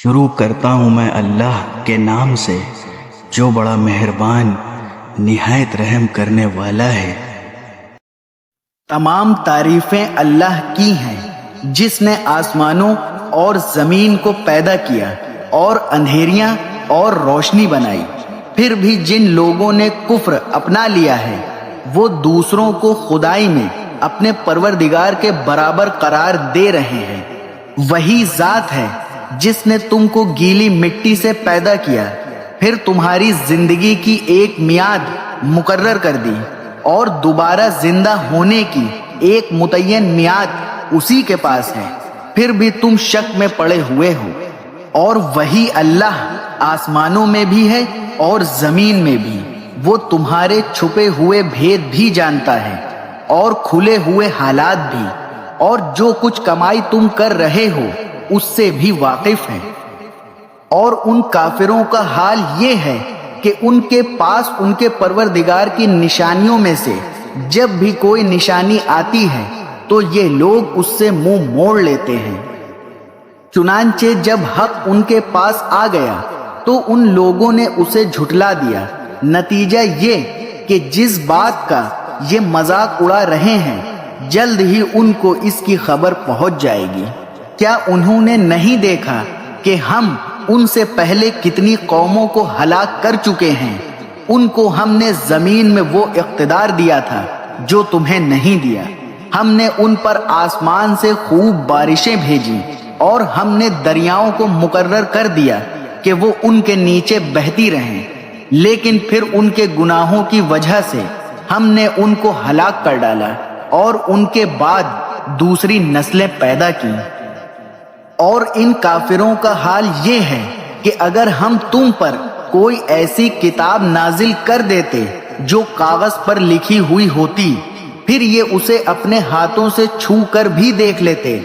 شروع کرتا ہوں میں اللہ کے نام سے جو بڑا مہربان نہایت رحم کرنے والا ہے۔ تمام تعریفیں اللہ کی ہیں جس نے آسمانوں اور زمین کو پیدا کیا اور اندھیریاں اور روشنی بنائی۔ پھر بھی جن لوگوں نے کفر اپنا لیا ہے وہ دوسروں کو خدائی میں اپنے پروردگار کے برابر قرار دے رہے ہیں۔ وہی ذات ہے جس نے تم کو گیلی مٹی سے پیدا کیا، پھر تمہاری زندگی کی ایک میعاد مقرر کر دی اور دوبارہ زندہ ہونے کی ایک متعین میعاد اسی کے پاس ہے، پھر بھی تم شک میں پڑے ہوئے ہو۔ اور وہی اللہ آسمانوں میں بھی ہے اور زمین میں بھی، وہ تمہارے چھپے ہوئے بھید بھی جانتا ہے اور کھلے ہوئے حالات بھی، اور جو کچھ کمائی تم کر رہے ہو اس سے بھی واقف ہے۔ اور ان کافروں کا حال یہ ہے کہ ان کے پاس ان کے پروردگار کی نشانیوں میں سے جب بھی کوئی نشانی آتی ہے تو یہ لوگ اس سے منہ موڑ لیتے ہیں۔ چنانچہ جب حق ان کے پاس آ گیا تو ان لوگوں نے اسے جھٹلا دیا۔ نتیجہ یہ کہ جس بات کا یہ مذاق اڑا رہے ہیں جلد ہی ان کو اس کی خبر پہنچ جائے گی۔ کیا انہوں نے نہیں دیکھا کہ ہم ان سے پہلے کتنی قوموں کو ہلاک کر چکے ہیں؟ ان کو ہم نے زمین میں وہ اقتدار دیا تھا جو تمہیں نہیں دیا۔ ہم نے ان پر آسمان سے خوب بارشیں بھیجی اور ہم نے دریاؤں کو مقرر کر دیا کہ وہ ان کے نیچے بہتی رہیں، لیکن پھر ان کے گناہوں کی وجہ سے ہم نے ان کو ہلاک کر ڈالا اور ان کے بعد دوسری نسلیں پیدا کی۔ اور ان کافروں کا حال یہ ہے کہ اگر ہم تم پر کوئی ایسی کتاب نازل کر دیتے جو کاغذ پر لکھی ہوئی ہوتی، پھر یہ اسے اپنے ہاتھوں سے چھو کر بھی دیکھ لیتے،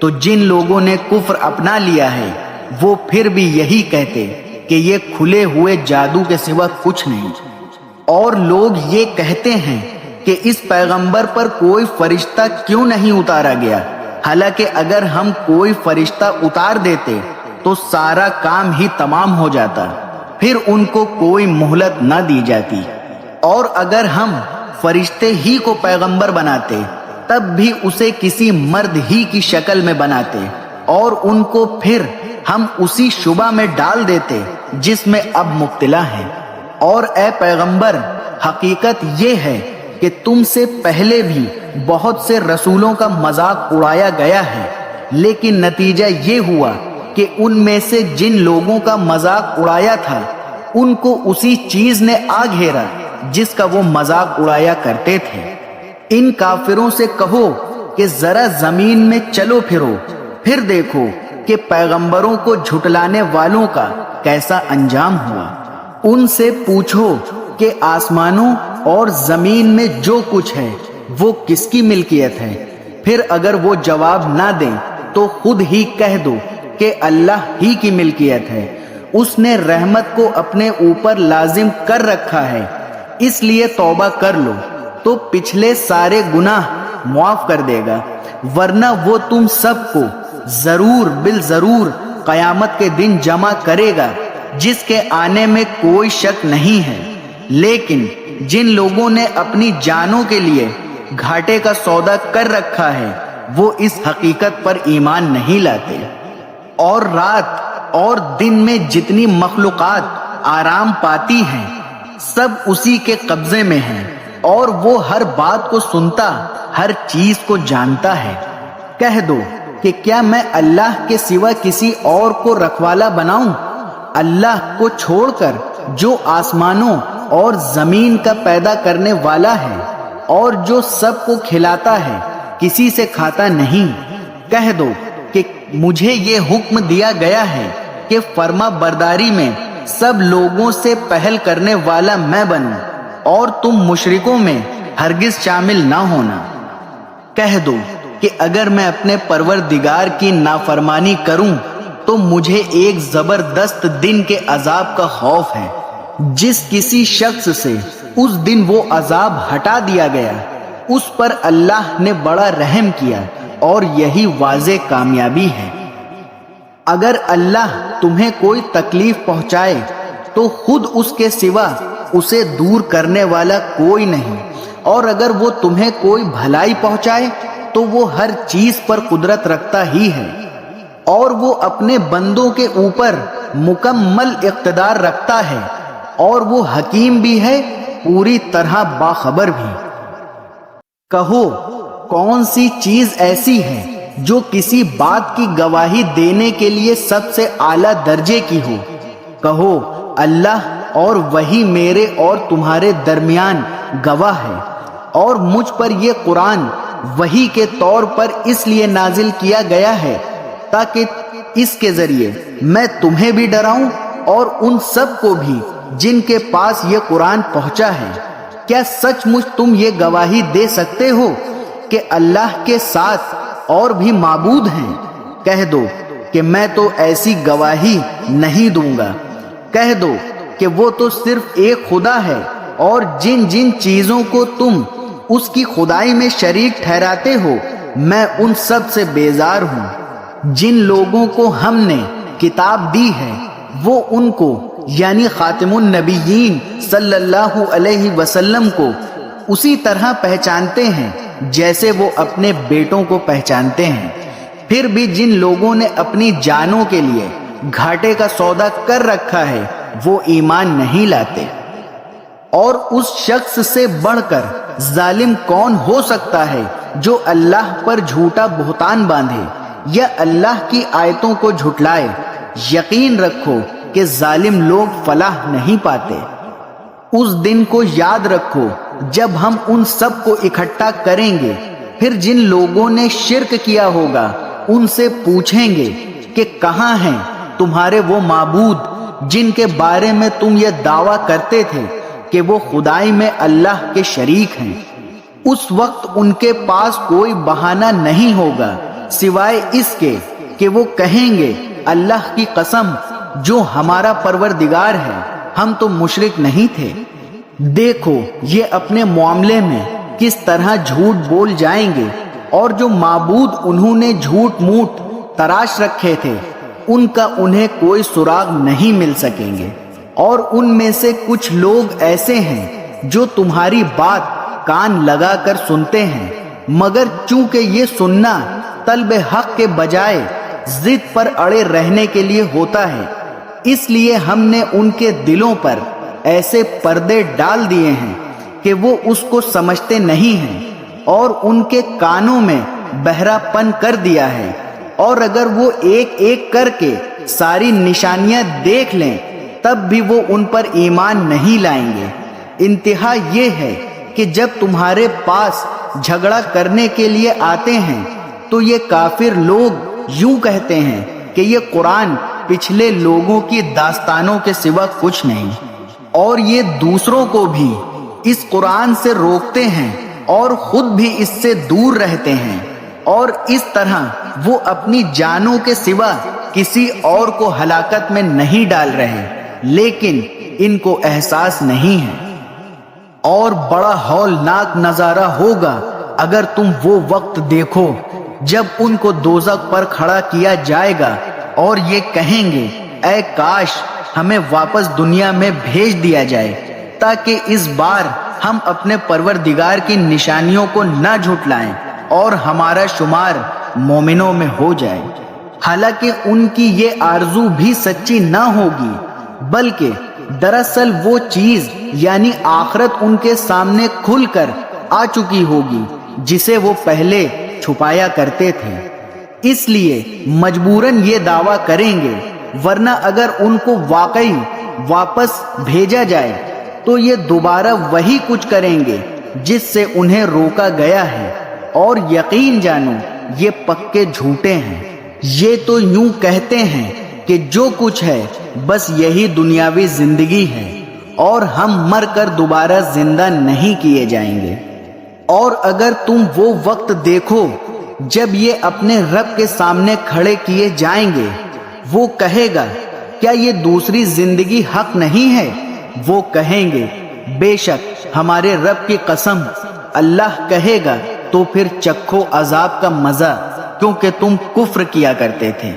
تو جن لوگوں نے کفر اپنا لیا ہے وہ پھر بھی یہی کہتے کہ یہ کھلے ہوئے جادو کے سوا کچھ نہیں۔ اور لوگ یہ کہتے ہیں کہ اس پیغمبر پر کوئی فرشتہ کیوں نہیں اتارا گیا، حالانکہ اگر ہم کوئی فرشتہ اتار دیتے تو سارا کام ہی تمام ہو جاتا، پھر ان کو کوئی مہلت نہ دی جاتی۔ اور اگر ہم فرشتے ہی کو پیغمبر بناتے تب بھی اسے کسی مرد ہی کی شکل میں بناتے، اور ان کو پھر ہم اسی شبہ میں ڈال دیتے جس میں اب مبتلا ہیں۔ اور اے پیغمبر، حقیقت یہ ہے کہ تم سے پہلے بھی بہت سے رسولوں کا مذاق اڑایا گیا ہے، لیکن نتیجہ یہ ہوا کہ ان میں سے جن لوگوں کا مذاق اڑایا تھا ان کو اسی چیز نے آ گھیرا جس کا وہ مذاق اڑایا کرتے تھے۔ ان کافروں سے کہو کہ ذرا زمین میں چلو پھرو، پھر دیکھو کہ پیغمبروں کو جھٹلانے والوں کا کیسا انجام ہوا۔ ان سے پوچھو کہ آسمانوں اور زمین میں جو کچھ ہے وہ کس کی ملکیت ہے؟ پھر اگر وہ جواب نہ دیں تو خود ہی کہہ دو کہ اللہ ہی کی ملکیت ہے۔ اس نے رحمت کو اپنے اوپر لازم کر رکھا ہے، اس لیے توبہ کر لو تو پچھلے سارے گناہ معاف کر دے گا، ورنہ وہ تم سب کو ضرور بالضرور قیامت کے دن جمع کرے گا جس کے آنے میں کوئی شک نہیں ہے۔ لیکن جن لوگوں نے اپنی جانوں کے لیے گھاٹے کا سودا کر رکھا ہے وہ اس حقیقت پر ایمان نہیں لاتے۔ اور رات اور دن میں جتنی مخلوقات آرام پاتی ہیں سب اسی کے قبضے میں ہیں، اور وہ ہر بات کو سنتا، ہر چیز کو جانتا ہے۔ کہہ دو کہ کیا میں اللہ کے سوا کسی اور کو رکھوالا بناؤں؟ اللہ کو چھوڑ کر جو آسمانوں اور زمین کا پیدا کرنے والا ہے اور جو سب کو کھلاتا ہے، کسی سے کھاتا نہیں۔ کہہ دو کہ مجھے یہ حکم دیا گیا ہے کہ فرما برداری میں سب لوگوں سے پہل کرنے والا میں بنوں، اور تم مشرکوں میں ہرگز شامل نہ ہونا۔ کہہ دو کہ اگر میں اپنے پروردگار کی نافرمانی کروں تو مجھے ایک زبردست دن کے عذاب کا خوف ہے۔ جس کسی شخص سے اس دن وہ عذاب ہٹا دیا گیا اس پر اللہ نے بڑا رحم کیا، اور یہی واضح کامیابی ہے۔ اگر اللہ تمہیں کوئی تکلیف پہنچائے تو خود اس کے سوا اسے دور کرنے والا کوئی نہیں، اور اگر وہ تمہیں کوئی بھلائی پہنچائے تو وہ ہر چیز پر قدرت رکھتا ہی ہے، اور وہ اپنے بندوں کے اوپر مکمل اقتدار رکھتا ہے، اور وہ حکیم بھی ہے، پوری طرح باخبر بھی۔ کہو کون سی چیز ایسی ہے جو کسی بات کی گواہی دینے کے لیے سب سے اعلیٰ درجے کی ہو؟ کہو اللہ اور وہی میرے اور تمہارے درمیان گواہ ہے، اور مجھ پر یہ قرآن وحی کے طور پر اس لیے نازل کیا گیا ہے تاکہ اس کے ذریعے میں تمہیں بھی ڈراؤں اور ان سب کو بھی جن کے پاس یہ قرآن پہنچا ہے۔ کیا سچ مچ تم یہ گواہی دے سکتے ہو کہ اللہ کے ساتھ اور بھی معبود ہیں؟ کہہ دو کہ میں تو ایسی گواہی نہیں دوں گا۔ کہہ دو کہ وہ تو صرف ایک خدا ہے، اور جن جن چیزوں کو تم اس کی خدائی میں شریک ٹھہراتے ہو میں ان سب سے بیزار ہوں۔ جن لوگوں کو ہم نے کتاب دی ہے وہ ان کو یعنی خاتم النبیین صلی اللہ علیہ وسلم کو اسی طرح پہچانتے ہیں جیسے وہ اپنے بیٹوں کو پہچانتے ہیں۔ پھر بھی جن لوگوں نے اپنی جانوں کے لیے گھاٹے کا سودا کر رکھا ہے وہ ایمان نہیں لاتے۔ اور اس شخص سے بڑھ کر ظالم کون ہو سکتا ہے جو اللہ پر جھوٹا بہتان باندھے یا اللہ کی آیتوں کو جھٹلائے؟ یقین رکھو کہ ظالم لوگ فلاح نہیں پاتے۔ اس دن کو یاد رکھو جب ہم ان سب کو اکٹھا کریں گے، پھر جن لوگوں نے شرک کیا ہوگا ان سے پوچھیں گے کہ کہاں ہیں تمہارے وہ معبود جن کے بارے میں تم یہ دعویٰ کرتے تھے کہ وہ خدائی میں اللہ کے شریک ہیں؟ اس وقت ان کے پاس کوئی بہانہ نہیں ہوگا سوائے اس کے کہ وہ کہیں گے اللہ کی قسم جو ہمارا پروردگار ہے، ہم تو مشرک نہیں تھے۔ دیکھو یہ اپنے معاملے میں کس طرح جھوٹ بول جائیں گے، اور جو معبود انہوں نے جھوٹ موٹ تراش رکھے تھے ان کا انہیں کوئی سراغ نہیں مل سکیں گے۔ اور ان میں سے کچھ لوگ ایسے ہیں جو تمہاری بات کان لگا کر سنتے ہیں، مگر چونکہ یہ سننا طلب حق کے بجائے ضد پر اڑے رہنے کے لیے ہوتا ہے، اس لیے ہم نے ان کے دلوں پر ایسے پردے ڈال دیے ہیں کہ وہ اس کو سمجھتے نہیں ہیں، اور ان کے کانوں میں بہرا پن کر دیا ہے، اور اگر وہ ایک ایک کر کے ساری نشانیاں دیکھ لیں تب بھی وہ ان پر ایمان نہیں لائیں گے۔ انتہا یہ ہے کہ جب تمہارے پاس جھگڑا کرنے کے لیے آتے ہیں تو یہ کافر لوگ یوں کہتے ہیں کہ یہ قرآن پچھلے لوگوں کی داستانوں کے سوا کچھ نہیں، اور یہ دوسروں کو بھی اس قرآن سے روکتے ہیں اور خود بھی اس سے دور رہتے ہیں، اور اس طرح وہ اپنی جانوں کے سوا کسی اور کو ہلاکت میں نہیں ڈال رہے، لیکن ان کو احساس نہیں ہے۔ اور بڑا ہولناک نظارہ ہوگا اگر تم وہ وقت دیکھو جب ان کو دوزخ پر کھڑا کیا جائے گا اور یہ کہیں گے اے کاش ہمیں واپس دنیا میں بھیج دیا جائے تاکہ اس بار ہم اپنے پروردگار کی نشانیوں کو نہ جھٹلائیں اور ہمارا شمار مومنوں میں ہو جائے۔ حالانکہ ان کی یہ آرزو بھی سچی نہ ہوگی، بلکہ دراصل وہ چیز یعنی آخرت ان کے سامنے کھل کر آ چکی ہوگی جسے وہ پہلے چھپایا کرتے تھے، اس لیے مجبوراً یہ دعویٰ کریں گے، ورنہ اگر ان کو واقعی واپس بھیجا جائے تو یہ دوبارہ وہی کچھ کریں گے جس سے انہیں روکا گیا ہے، اور یقین جانو یہ پکے جھوٹے ہیں۔ یہ تو یوں کہتے ہیں کہ جو کچھ ہے بس یہی دنیاوی زندگی ہے اور ہم مر کر دوبارہ زندہ نہیں کیے جائیں گے۔ اور اگر تم وہ وقت دیکھو جب یہ اپنے رب کے سامنے کھڑے کیے جائیں گے، وہ کہے گا کیا یہ دوسری زندگی حق نہیں ہے؟ وہ کہیں گے بے شک ہمارے رب کی قسم۔ اللہ کہے گا تو پھر چکھو عذاب کا مزہ، کیونکہ تم کفر کیا کرتے تھے۔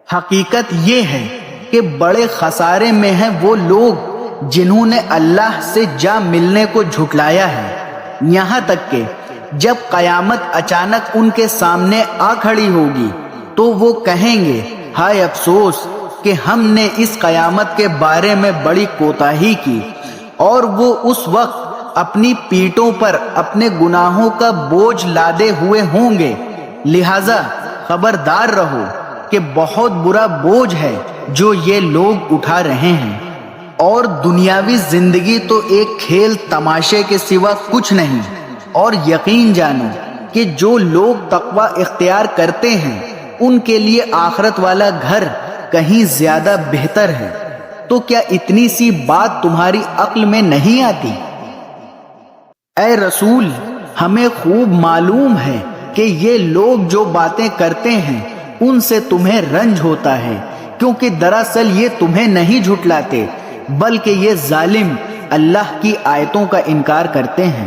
حقیقت یہ ہے کہ بڑے خسارے میں ہیں وہ لوگ جنہوں نے اللہ سے جا ملنے کو جھٹلایا ہے، یہاں تک کہ جب قیامت اچانک ان کے سامنے آ کھڑی ہوگی تو وہ کہیں گے ہائے افسوس کہ ہم نے اس قیامت کے بارے میں بڑی کوتاہی کی، اور وہ اس وقت اپنی پیٹھوں پر اپنے گناہوں کا بوجھ لادے ہوئے ہوں گے۔ لہذا خبردار رہو کہ بہت برا بوجھ ہے جو یہ لوگ اٹھا رہے ہیں، اور دنیاوی زندگی تو ایک کھیل تماشے کے سوا کچھ نہیں۔ اور یقین جانو کہ جو لوگ تقوی اختیار کرتے ہیں ان کے لیے آخرت والا گھر کہیں زیادہ بہتر ہے۔ تو کیا اتنی سی بات تمہاری عقل میں نہیں آتی؟ اے رسول، ہمیں خوب معلوم ہے کہ یہ لوگ جو باتیں کرتے ہیں ان سے تمہیں رنج ہوتا ہے، کیونکہ دراصل یہ تمہیں نہیں جھٹلاتے بلکہ یہ ظالم اللہ کی آیتوں کا انکار کرتے ہیں۔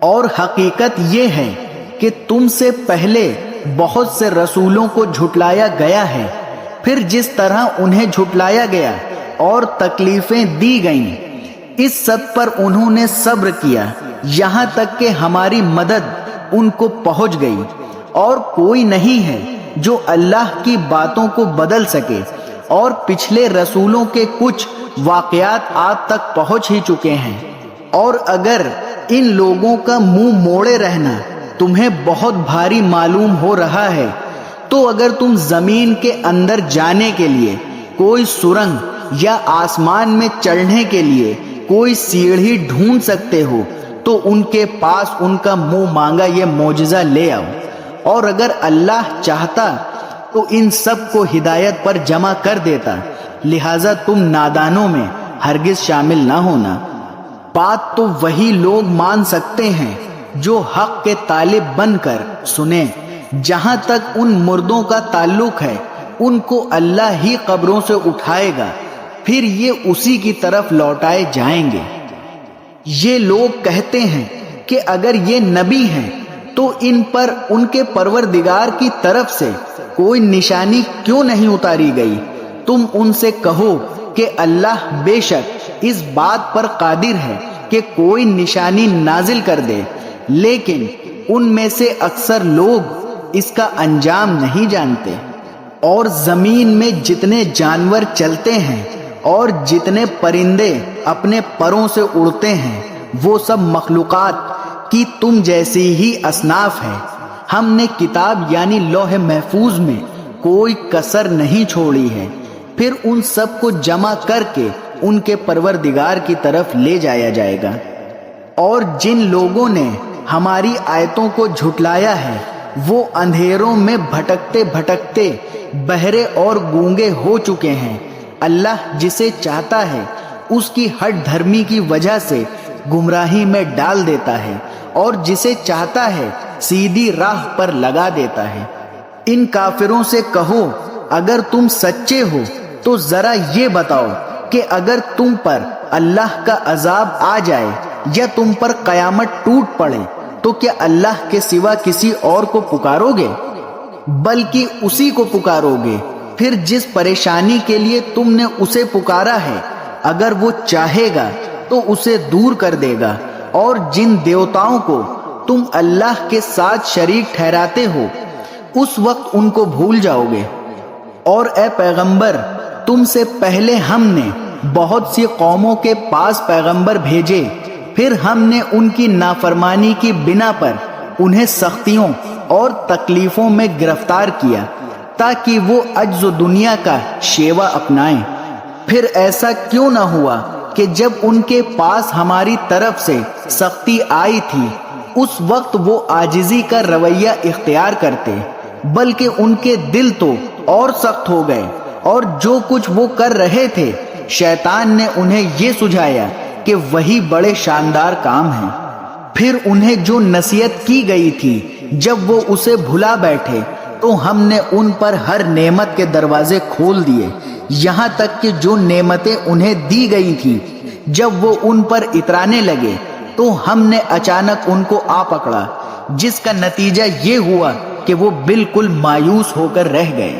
اور حقیقت یہ ہے کہ تم سے پہلے بہت سے رسولوں کو جھٹلایا گیا ہے، پھر جس طرح انہیں جھٹلایا گیا اور تکلیفیں دی گئیں، اس سب پر انہوں نے صبر کیا یہاں تک کہ ہماری مدد ان کو پہنچ گئی، اور کوئی نہیں ہے جو اللہ کی باتوں کو بدل سکے، اور پچھلے رسولوں کے کچھ واقعات آج تک پہنچ ہی چکے ہیں۔ اور اگر ان لوگوں کا منہ موڑے رہنا تمہیں بہت بھاری معلوم ہو رہا ہے تو اگر تم زمین کے اندر جانے کے لیے کوئی سرنگ یا آسمان میں چڑھنے کے لیے کوئی سیڑھی ڈھونڈ سکتے ہو تو ان کے پاس ان کا منہ مانگا یہ معجزہ لے آؤ، اور اگر اللہ چاہتا تو ان سب کو ہدایت پر جمع کر دیتا، لہذا تم نادانوں میں ہرگز شامل نہ ہونا۔ بات تو وہی لوگ مان سکتے ہیں جو حق کے طالب بن کر سنیں۔ جہاں تک ان مردوں کا تعلق ہے ان کو اللہ ہی قبروں سے اٹھائے گا، پھر یہ اسی کی طرف لوٹائے جائیں گے۔ یہ لوگ کہتے ہیں کہ اگر یہ نبی ہیں تو ان پر ان کے پروردگار کی طرف سے کوئی نشانی کیوں نہیں اتاری گئی؟ تم ان سے کہو کہ اللہ بے شک اس بات پر قادر ہے کہ کوئی نشانی نازل کر دے، لیکن ان میں سے اکثر لوگ اس کا انجام نہیں جانتے۔ اور زمین میں جتنے جانور چلتے ہیں اور جتنے پرندے اپنے پروں سے اڑتے ہیں وہ سب مخلوقات کی تم جیسی ہی اصناف ہے۔ ہم نے کتاب یعنی لوح محفوظ میں کوئی کسر نہیں چھوڑی ہے، پھر ان سب کو جمع کر کے ان کے پروردگار کی طرف لے جایا جائے گا۔ اور جن لوگوں نے ہماری آیتوں کو جھٹلایا ہے وہ اندھیروں میں بھٹکتے بھٹکتے بہرے اور گونگے ہو چکے ہیں۔ اللہ جسے چاہتا ہے اس کی ہٹ دھرمی کی وجہ سے گمراہی میں ڈال دیتا ہے، اور جسے چاہتا ہے سیدھی راہ پر لگا دیتا ہے۔ ان کافروں سے کہو اگر تم سچے ہو تو ذرا یہ بتاؤ کہ اگر تم پر اللہ کا عذاب آ جائے یا تم پر قیامت ٹوٹ پڑے تو کیا اللہ کے سوا کسی اور کو پکارو گے؟ بلکہ اسی کو پکارو گے، پھر جس پریشانی کے لیے تم نے اسے پکارا ہے اگر وہ چاہے گا تو اسے دور کر دے گا، اور جن دیوتاؤں کو تم اللہ کے ساتھ شریک ٹھہراتے ہو اس وقت ان کو بھول جاؤ گے۔ اور اے پیغمبر، تم سے پہلے ہم نے بہت سی قوموں کے پاس پیغمبر بھیجے، پھر ہم نے ان کی نافرمانی کی بنا پر انہیں سختیوں اور تکلیفوں میں گرفتار کیا تاکہ وہ عجز و دنیا کا شیوا اپنائیں۔ پھر ایسا کیوں نہ ہوا کہ جب ان کے پاس ہماری طرف سے سختی آئی تھی اس وقت وہ عاجزی کا رویہ اختیار کرتے، بلکہ ان کے دل تو اور سخت ہو گئے، اور جو کچھ وہ کر رہے تھے شیطان نے انہیں یہ سجھایا کہ وہی بڑے شاندار کام ہیں۔ پھر انہیں جو نصیحت کی گئی تھی جب وہ اسے بھلا بیٹھے تو ہم نے ان پر ہر نعمت کے دروازے کھول دیے، یہاں تک کہ جو نعمتیں انہیں دی گئی تھیں جب وہ ان پر اترانے لگے تو ہم نے اچانک ان کو آ پکڑا، جس کا نتیجہ یہ ہوا کہ وہ بالکل مایوس ہو کر رہ گئے۔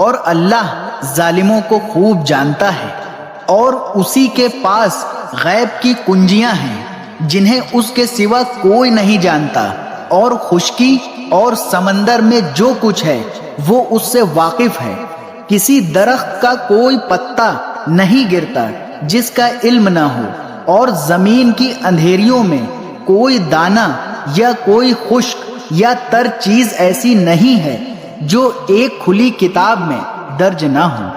اور اللہ ظالموں کو خوب جانتا ہے، اور اسی کے پاس غیب کی کنجیاں ہیں جنہیں اس کے سوا کوئی نہیں جانتا، اور خشکی اور سمندر میں جو کچھ ہے وہ اس سے واقف ہے۔ کسی درخت کا کوئی پتا نہیں گرتا جس کا علم نہ ہو، اور زمین کی اندھیریوں میں کوئی دانہ یا کوئی خشک یا تر چیز ایسی نہیں ہے جو ایک کھلی کتاب میں درج نہ ہو۔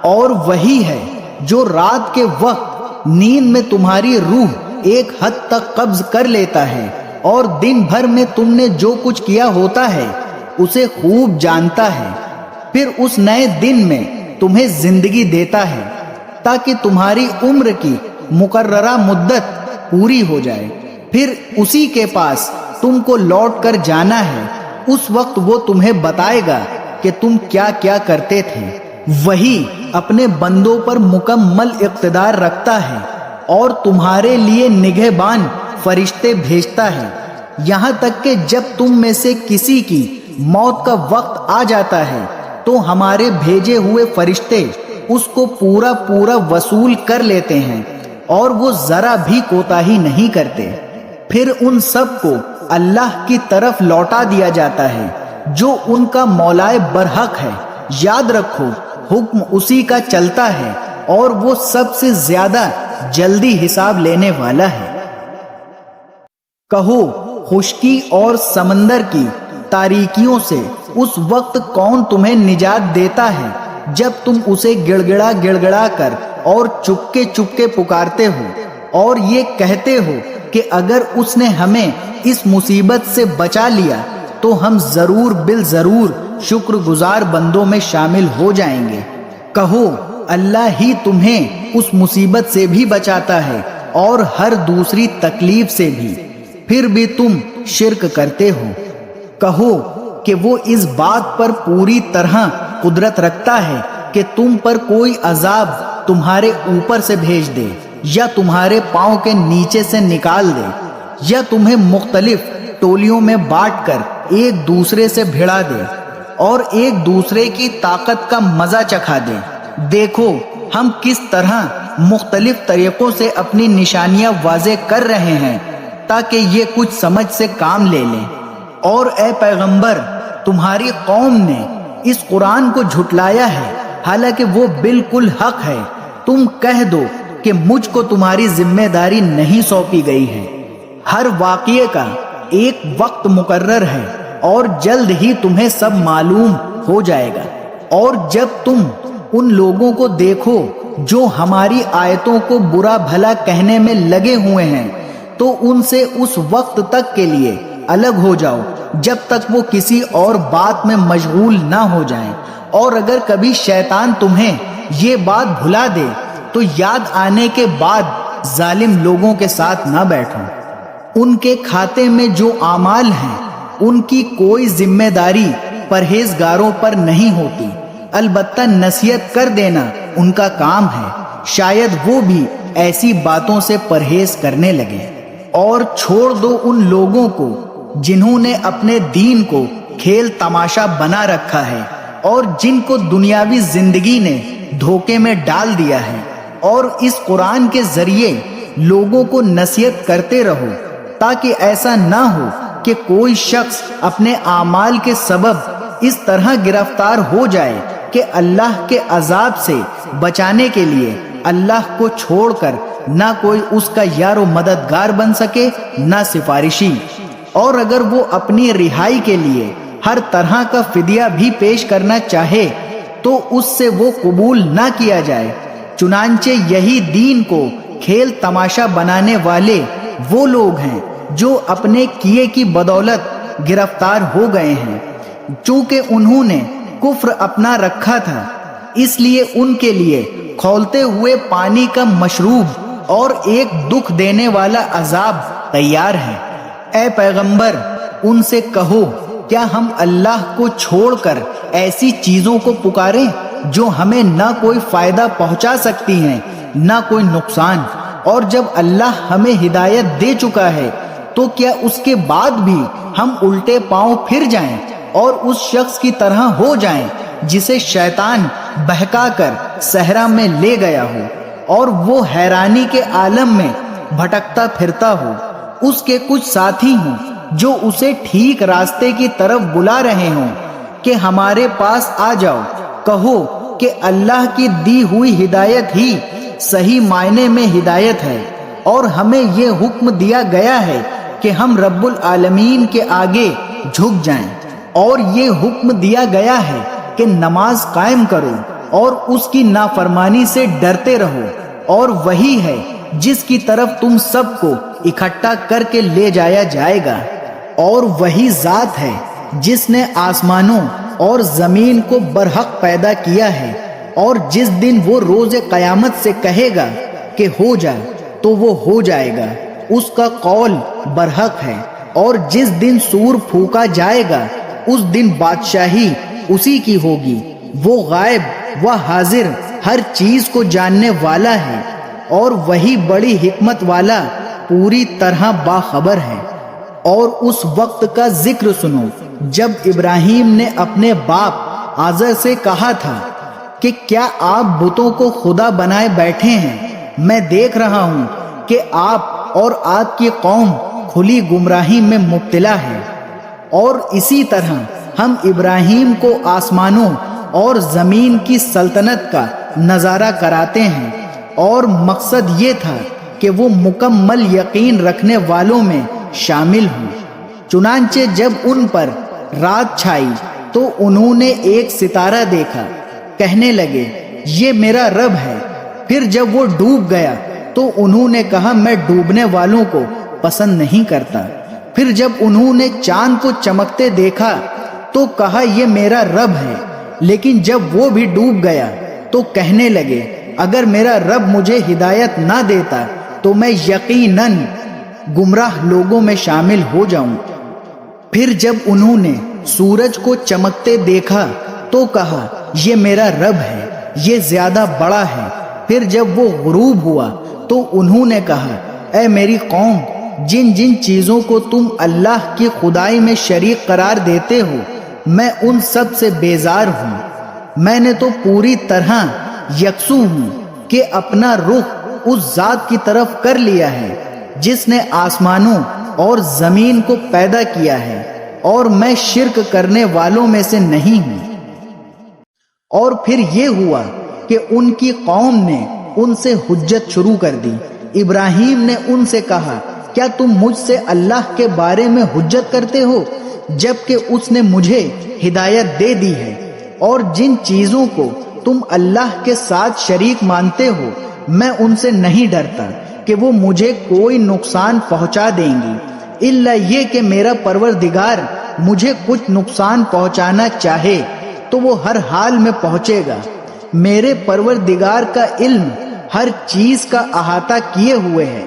اور وہی ہے جو رات کے وقت نیند میں تمہاری روح ایک حد تک قبض کر لیتا ہے، اور دن بھر میں تم نے جو کچھ کیا ہوتا ہے اسے خوب جانتا ہے، پھر اس نئے دن میں تمہیں زندگی دیتا ہے تاکہ تمہاری عمر کی مقررہ مدت پوری ہو جائے، پھر اسی کے پاس تم کو لوٹ کر جانا ہے۔ اس وقت وہ تمہیں بتائے گا کہ تم کیا کیا کرتے تھے۔ وہی اپنے بندوں پر مکمل اقتدار رکھتا ہے، اور تمہارے لیے نگہبان فرشتے بھیجتا ہے، یہاں تک کہ جب تم میں سے کسی کی موت کا وقت آ جاتا ہے تو ہمارے بھیجے ہوئے فرشتے اس کو پورا پورا وصول کر لیتے ہیں، اور وہ ذرا بھی کوتاہی نہیں کرتے۔ پھر ان سب کو اللہ کی طرف لوٹا دیا جاتا ہے جو ان کا مولائے برحق ہے۔ یاد رکھو، حکم اسی کا چلتا ہے، اور وہ سب سے زیادہ جلدی حساب لینے والا ہے۔ کہو، خشکی اور سمندر کی تاریکیوں سے اس وقت کون تمہیں نجات دیتا ہے جب تم اسے گڑگڑا گڑگڑا کر اور چپکے چپکے پکارتے ہو، اور یہ کہتے ہو کہ اگر اس نے ہمیں اس مصیبت سے بچا لیا تو ہم ضرور بالضرور شکر گزار بندوں میں شامل ہو جائیں گے۔ کہو، اللہ ہی تمہیں اس مصیبت سے بھی بچاتا ہے اور ہر دوسری تکلیف سے بھی، پھر بھی تم شرک کرتے ہو۔ کہو کہ وہ اس بات پر پوری طرح قدرت رکھتا ہے کہ تم پر کوئی عذاب تمہارے اوپر سے بھیج دے، یا تمہارے پاؤں کے نیچے سے نکال دے، یا تمہیں مختلف ٹولیوں میں بانٹ کر ایک دوسرے سے بھڑا دے، اور ایک دوسرے کی طاقت کا مزہ چکھا دے۔ دیکھو ہم کس طرح مختلف طریقوں سے اپنی نشانیاں واضح کر رہے ہیں تاکہ یہ کچھ سمجھ سے کام لے لیں۔ اور اے پیغمبر، تمہاری قوم نے اس قرآن کو جھٹلایا ہے حالانکہ وہ بالکل حق ہے۔ تم کہہ دو کہ مجھ کو تمہاری ذمہ داری نہیں سونپی گئی ہے۔ ہر واقعے کا ایک وقت مقرر ہے، اور جلد ہی تمہیں سب معلوم ہو جائے گا۔ اور جب تم ان لوگوں کو دیکھو جو ہماری آیتوں کو برا بھلا کہنے میں لگے ہوئے ہیں تو ان سے اس وقت تک کے لیے الگ ہو جاؤ جب تک وہ کسی اور بات میں مشغول نہ ہو جائیں، اور اگر کبھی شیطان تمہیں یہ بات بھلا دے تو یاد آنے کے بعد ظالم لوگوں کے ساتھ نہ بیٹھو۔ ان کے کھاتے میں جو اعمال ہیں ان کی کوئی ذمہ داری پرہیزگاروں پر نہیں ہوتی، البتہ نصیحت کر دینا ان کا کام ہے، شاید وہ بھی ایسی باتوں سے پرہیز کرنے لگے۔ اور چھوڑ دو ان لوگوں کو جنہوں نے اپنے دین کو کھیل تماشا بنا رکھا ہے، اور جن کو دنیاوی زندگی نے دھوکے میں ڈال دیا ہے، اور اس قرآن کے ذریعے لوگوں کو نصیحت کرتے رہو تاکہ ایسا نہ ہو کہ کوئی شخص اپنے اعمال کے سبب اس طرح گرفتار ہو جائے کہ اللہ کے عذاب سے بچانے کے لیے اللہ کو چھوڑ کر نہ کوئی اس کا یار و مددگار بن سکے نہ سفارشی، اور اگر وہ اپنی رہائی کے لیے ہر طرح کا فدیہ بھی پیش کرنا چاہے تو اس سے وہ قبول نہ کیا جائے۔ چنانچہ یہی دین کو کھیل تماشا بنانے والے وہ لوگ ہیں جو اپنے کیے کی بدولت گرفتار ہو گئے ہیں۔ چونکہ انہوں نے کفر اپنا رکھا تھا، اس لیے ان کے لیے کھولتے ہوئے پانی کا مشروب اور ایک دکھ دینے والا عذاب تیار ہے۔ اے پیغمبر، ان سے کہو، کیا ہم اللہ کو چھوڑ کر ایسی چیزوں کو پکاریں جو ہمیں نہ کوئی فائدہ پہنچا سکتی ہیں نہ کوئی نقصان؟ اور جب اللہ ہمیں ہدایت دے چکا ہے تو کیا اس کے بعد بھی ہم الٹے پاؤں پھر جائیں اور اس شخص کی طرح ہو جائیں جسے شیطان بہکا کر صحرا میں لے گیا ہو اور وہ حیرانی کے عالم میں بھٹکتا پھرتا ہو، اس کے کچھ ساتھی ہوں جو اسے ٹھیک راستے کی طرف بلا رہے ہوں کہ ہمارے پاس آ جاؤ، کہو کہ اللہ کی دی ہوئی ہدایت ہی صحیح معنی میں ہدایت ہے، اور ہمیں یہ حکم دیا گیا ہے کہ ہم رب العالمین کے آگے جھک جائیں، اور یہ حکم دیا گیا ہے کہ نماز قائم کرو اور اس کی نافرمانی سے ڈرتے رہو، اور وہی ہے جس کی طرف تم سب کو اکٹھا کر کے لے جایا جائے گا، اور وہی ذات ہے جس نے آسمانوں اور زمین کو برحق پیدا کیا ہے، اور جس دن وہ روز قیامت سے کہے گا کہ ہو جا تو وہ ہو جائے گا، اس کا قول برحق ہے، اور جس دن سور پھونکا جائے گا اس دن بادشاہی اسی کی ہوگی، وہ غائب و حاضر ہر چیز کو جاننے والا ہے، اور وہی بڑی حکمت والا پوری طرح باخبر ہے۔ اور اس وقت کا ذکر سنو جب ابراہیم نے اپنے باپ آزر سے کہا تھا کہ کیا آپ بتوں کو خدا بنائے بیٹھے ہیں؟ میں دیکھ رہا ہوں کہ آپ اور آپ کی قوم کھلی گمراہی میں مبتلا ہے۔ اور اسی طرح ہم ابراہیم کو آسمانوں اور زمین کی سلطنت کا نظارہ کراتے ہیں، اور مقصد یہ تھا کہ وہ مکمل یقین رکھنے والوں میں شامل ہوں۔ چنانچہ جب ان پر رات چھائی تو انہوں نے ایک ستارہ دیکھا، کہنے لگے یہ میرا رب ہے۔ پھر جب وہ ڈوب گیا تو انہوں نے کہا میں ڈوبنے والوں کو پسند نہیں کرتا۔ پھر جب انہوں نے چاند کو چمکتے دیکھا تو کہا یہ میرا رب ہے۔ لیکن جب وہ بھی ڈوب گیا تو کہنے لگے اگر میرا رب مجھے ہدایت نہ دیتا تو میں یقیناً گمراہ لوگوں میں شامل ہو جاؤں۔ پھر جب انہوں نے سورج کو چمکتے دیکھا تو کہا یہ میرا رب ہے، یہ زیادہ بڑا ہے۔ پھر جب وہ غروب ہوا تو انہوں نے کہا اے میری قوم، جن جن چیزوں کو تم اللہ کی خدائی میں شریک قرار دیتے ہو میں ان سب سے بیزار ہوں۔ میں نے تو پوری طرح یکسو ہوں کہ اپنا رخ اس ذات کی طرف کر لیا ہے جس نے آسمانوں اور زمین کو پیدا کیا ہے، اور میں شرک کرنے والوں میں سے نہیں ہوں۔ اور پھر یہ ہوا کہ ان کی قوم نے ان سے حجت شروع کر دی۔ ابراہیم نے ان سے کہا کیا تم مجھ سے اللہ کے بارے میں حجت کرتے ہو جبکہ اس نے مجھے ہدایت دے دی ہے، اور جن چیزوں کو تم اللہ کے ساتھ شریک مانتے ہو میں ان سے نہیں ڈرتا کہ وہ مجھے کوئی نقصان پہنچا دیں گی، الا یہ کہ میرا پروردگار مجھے کچھ نقصان پہنچانا چاہے تو وہ ہر حال میں پہنچے گا۔ میرے پروردگار کا علم ہر چیز کا احاطہ کیے ہوئے ہے،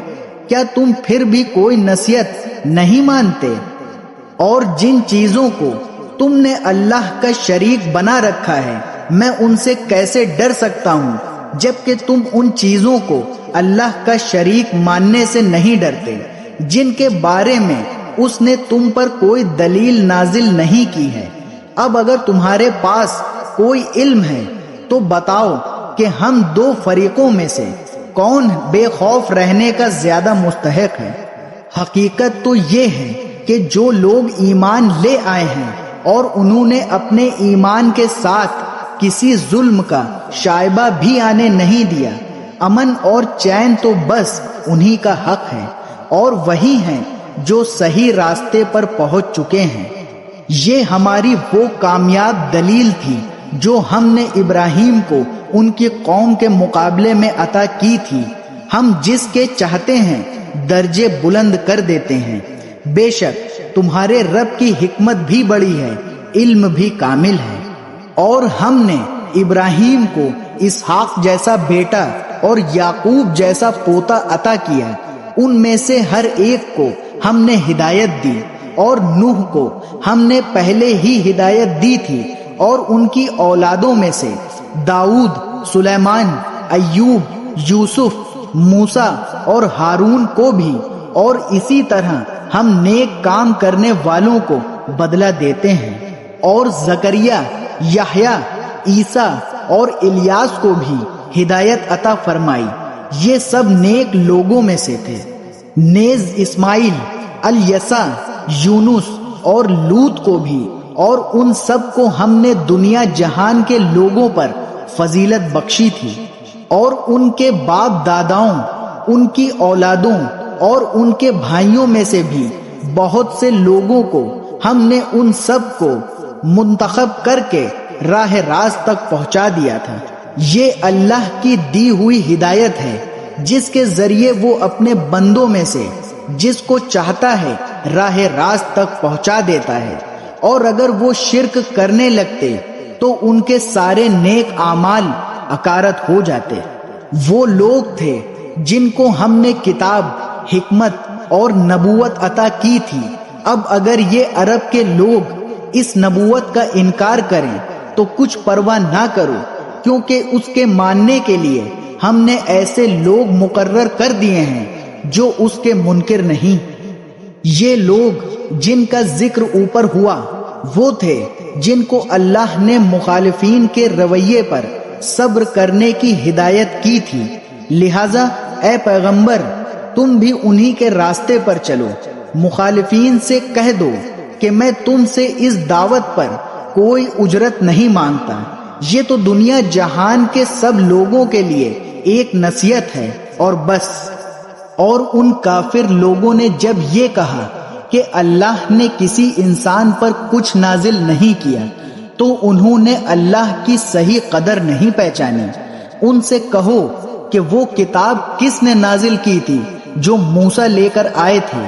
کیا تم پھر بھی کوئی نصیحت نہیں مانتے؟ اور جن چیزوں کو تم نے اللہ کا شریک بنا رکھا ہے میں ان سے کیسے ڈر سکتا ہوں جبکہ تم ان چیزوں کو اللہ کا شریک ماننے سے نہیں ڈرتے جن کے بارے میں اس نے تم پر کوئی دلیل نازل نہیں کی ہے۔ اب اگر تمہارے پاس کوئی علم ہے تو بتاؤ کہ ہم دو فریقوں میں سے کون بے خوف رہنے کا زیادہ مستحق ہے؟ حقیقت تو یہ ہے کہ جو لوگ ایمان لے آئے ہیں اور انہوں نے اپنے ایمان کے ساتھ کسی ظلم کا شائبہ بھی آنے نہیں دیا، امن اور چین تو بس انہی کا حق ہے، اور وہی ہیں جو صحیح راستے پر پہنچ چکے ہیں۔ یہ ہماری وہ کامیاب دلیل تھی جو ہم نے ابراہیم کو ان کی قوم کے مقابلے میں عطا کی تھی۔ ہم جس کے چاہتے ہیں درجے بلند کر دیتے ہیں۔ بے شک تمہارے رب کی حکمت بھی بڑی ہے، علم بھی کامل ہے۔ اور ہم نے ابراہیم کو اسحاق جیسا بیٹا اور یعقوب جیسا پوتا عطا کیا۔ ان میں سے ہر ایک کو ہم نے ہدایت دی، اور نوح کو ہم نے پہلے ہی ہدایت دی تھی، اور ان کی اولادوں میں سے داؤد، سلیمان، ایوب، یوسف، موسیٰ اور ہارون کو بھی، اور اسی طرح ہم نیک کام کرنے والوں کو بدلہ دیتے ہیں۔ اور زکریا، یحییٰ عیسیٰ اور الیاس کو بھی ہدایت عطا فرمائی، یہ سب نیک لوگوں میں سے تھے۔ نیز اسماعیل، الیسع، یونس اور لوط کو بھی، اور ان سب کو ہم نے دنیا جہان کے لوگوں پر فضیلت بخشی تھی، اور ان کے باپ داداؤں، ان کی اولادوں اور ان کے بھائیوں میں سے بھی بہت سے لوگوں کو ہم نے ان سب کو منتخب کر کے راہ راست تک پہنچا دیا تھا۔ یہ اللہ کی دی ہوئی ہدایت ہے جس کے ذریعے وہ اپنے بندوں میں سے جس کو چاہتا ہے راہ راست تک پہنچا دیتا ہے، اور اگر وہ شرک کرنے لگتے تو ان کے سارے نیک اعمال اکارت ہو جاتے۔ وہ لوگ تھے جن کو ہم نے کتاب، حکمت اور نبوت عطا کی تھی۔ اب اگر یہ عرب کے لوگ اس نبوت کا انکار کریں تو کچھ پرواہ نہ کرو، کیونکہ اس کے ماننے کے لیے ہم نے ایسے لوگ مقرر کر دیے ہیں جو اس کے منکر نہیں۔ یہ لوگ جن کا ذکر اوپر ہوا وہ تھے جن کو اللہ نے مخالفین کے رویے پر صبر کرنے کی ہدایت کی تھی، لہذا اے پیغمبر تم بھی انہی کے راستے پر چلو۔ مخالفین سے کہہ دو کہ میں تم سے اس دعوت پر کوئی اجرت نہیں مانگتا، یہ تو دنیا جہان کے سب لوگوں کے لیے ایک نصیحت ہے اور بس۔ اور ان کافر لوگوں نے جب یہ کہا کہ اللہ نے کسی انسان پر کچھ نازل نہیں کیا تو انہوں نے اللہ کی صحیح قدر نہیں پہچانی۔ ان سے کہو کہ وہ کتاب کس نے نازل کی تھی جو موسیٰ لے کر آئے تھے،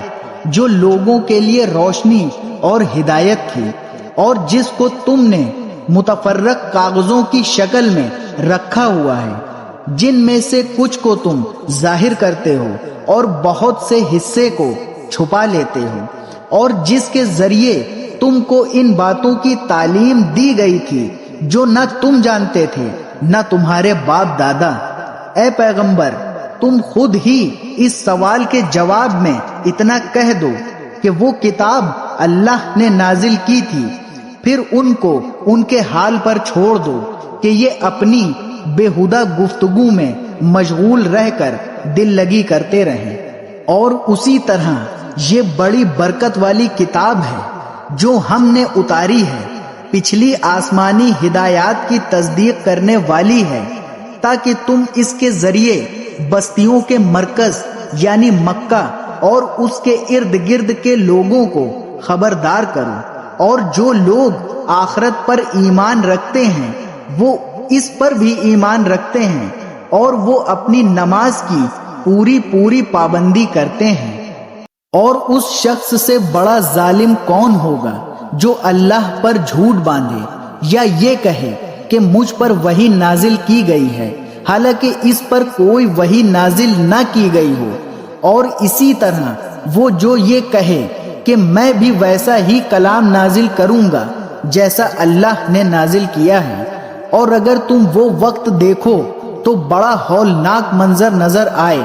جو لوگوں کے لیے روشنی اور ہدایت تھی، اور جس کو تم نے متفرق کاغذوں کی شکل میں رکھا ہوا ہے، جن میں سے کچھ کو تم ظاہر کرتے ہو اور بہت سے حصے کو چھپا لیتے ہو، اور جس کے ذریعے تم کو ان باتوں کی تعلیم دی گئی تھی جو نہ تم جانتے تھے نہ تمہارے باپ دادا۔ اے پیغمبر تم خود ہی اس سوال کے جواب میں اتنا کہہ دو کہ وہ کتاب اللہ نے نازل کی تھی، پھر ان کو ان کے حال پر چھوڑ دو کہ یہ اپنی بےہودہ گفتگو میں مشغول رہ کر دل لگی کرتے رہیں۔ اور اسی طرح یہ بڑی برکت والی کتاب ہے جو ہم نے اتاری ہے، پچھلی آسمانی ہدایات کی تصدیق کرنے والی ہے، تاکہ تم اس کے ذریعے بستیوں کے مرکز یعنی مکہ اور اس کے ارد گرد کے لوگوں کو خبردار کرو، اور جو لوگ آخرت پر ایمان رکھتے ہیں وہ اس پر بھی ایمان رکھتے ہیں، اور وہ اپنی نماز کی پوری پابندی کرتے ہیں۔ اور اس شخص سے بڑا ظالم کون ہوگا جو اللہ پر جھوٹ باندھے یا یہ کہے کہ مجھ پر وحی نازل کی گئی ہے حالانکہ اس پر کوئی وحی نازل نہ کی گئی ہو، اور اسی طرح وہ جو یہ کہے کہ میں بھی ویسا ہی کلام نازل کروں گا جیسا اللہ نے نازل کیا ہے۔ اور اگر تم وہ وقت دیکھو تو بڑا ہولناک منظر نظر آئے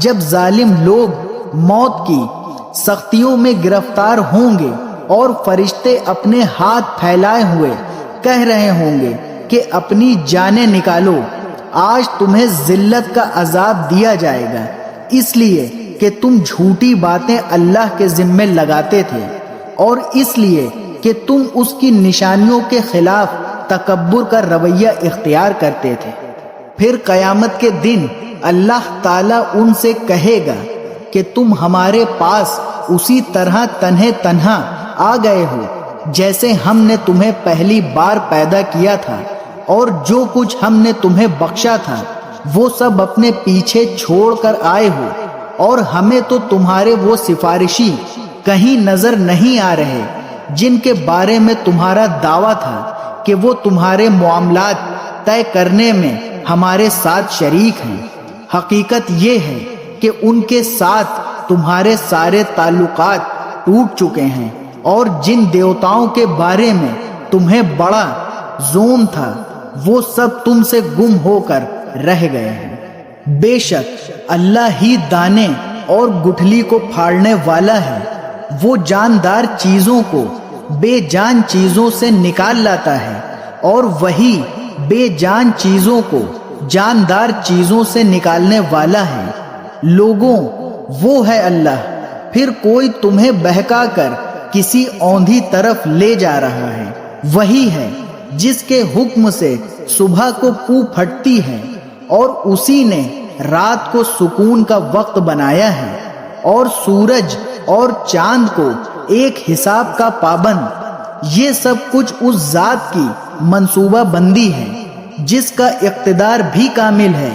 جب ظالم لوگ موت کی سختیوں میں گرفتار ہوں گے، اور فرشتے اپنے ہاتھ پھیلائے ہوئے کہہ رہے ہوں گے کہ اپنی جانیں نکالو، آج تمہیں ذلت کا عذاب دیا جائے گا، اس لیے کہ تم جھوٹی باتیں اللہ کے ذمے لگاتے تھے، اور اس لیے کہ تم اس کی نشانیوں کے خلاف تکبر کا رویہ اختیار کرتے تھے۔ پھر قیامت کے دن اللہ تعالیٰ ان سے کہے گا کہ تم ہمارے پاس اسی طرح تنہا آ گئے ہو جیسے ہم نے تمہیں پہلی بار پیدا کیا تھا، اور جو کچھ ہم نے تمہیں بخشا تھا وہ سب اپنے پیچھے چھوڑ کر آئے ہو، اور ہمیں تو تمہارے وہ سفارشی کہیں نظر نہیں آ رہے جن کے بارے میں تمہارا دعویٰ تھا کہ وہ تمہارے معاملات طے کرنے میں ہمارے ساتھ شریک ہیں۔ حقیقت یہ ہے کہ ان کے ساتھ تمہارے سارے تعلقات ٹوٹ چکے ہیں، اور جن دیوتاؤں کے بارے میں تمہیں بڑا ظلم تھا وہ سب تم سے گم ہو کر رہ گئے ہیں۔ بے شک اللہ ہی دانے اور گٹھلی کو پھاڑنے والا ہے، وہ جاندار چیزوں کو بے جان چیزوں سے نکال لاتا ہے، اور وہی بے جان چیزوں کو جاندار چیزوں سے نکالنے والا ہے۔ لوگوں، وہ ہے اللہ، پھر کوئی تمہیں بہکا کر کسی اوندھی طرف لے جا رہا ہے۔ وہی ہے جس کے حکم سے صبح کو پو پھٹتی ہے، اور اسی نے رات کو سکون کا وقت بنایا ہے، اور سورج اور چاند کو ایک حساب کا پابند۔ یہ سب کچھ اس ذات کی منصوبہ بندی ہے جس کا اقتدار بھی کامل ہے،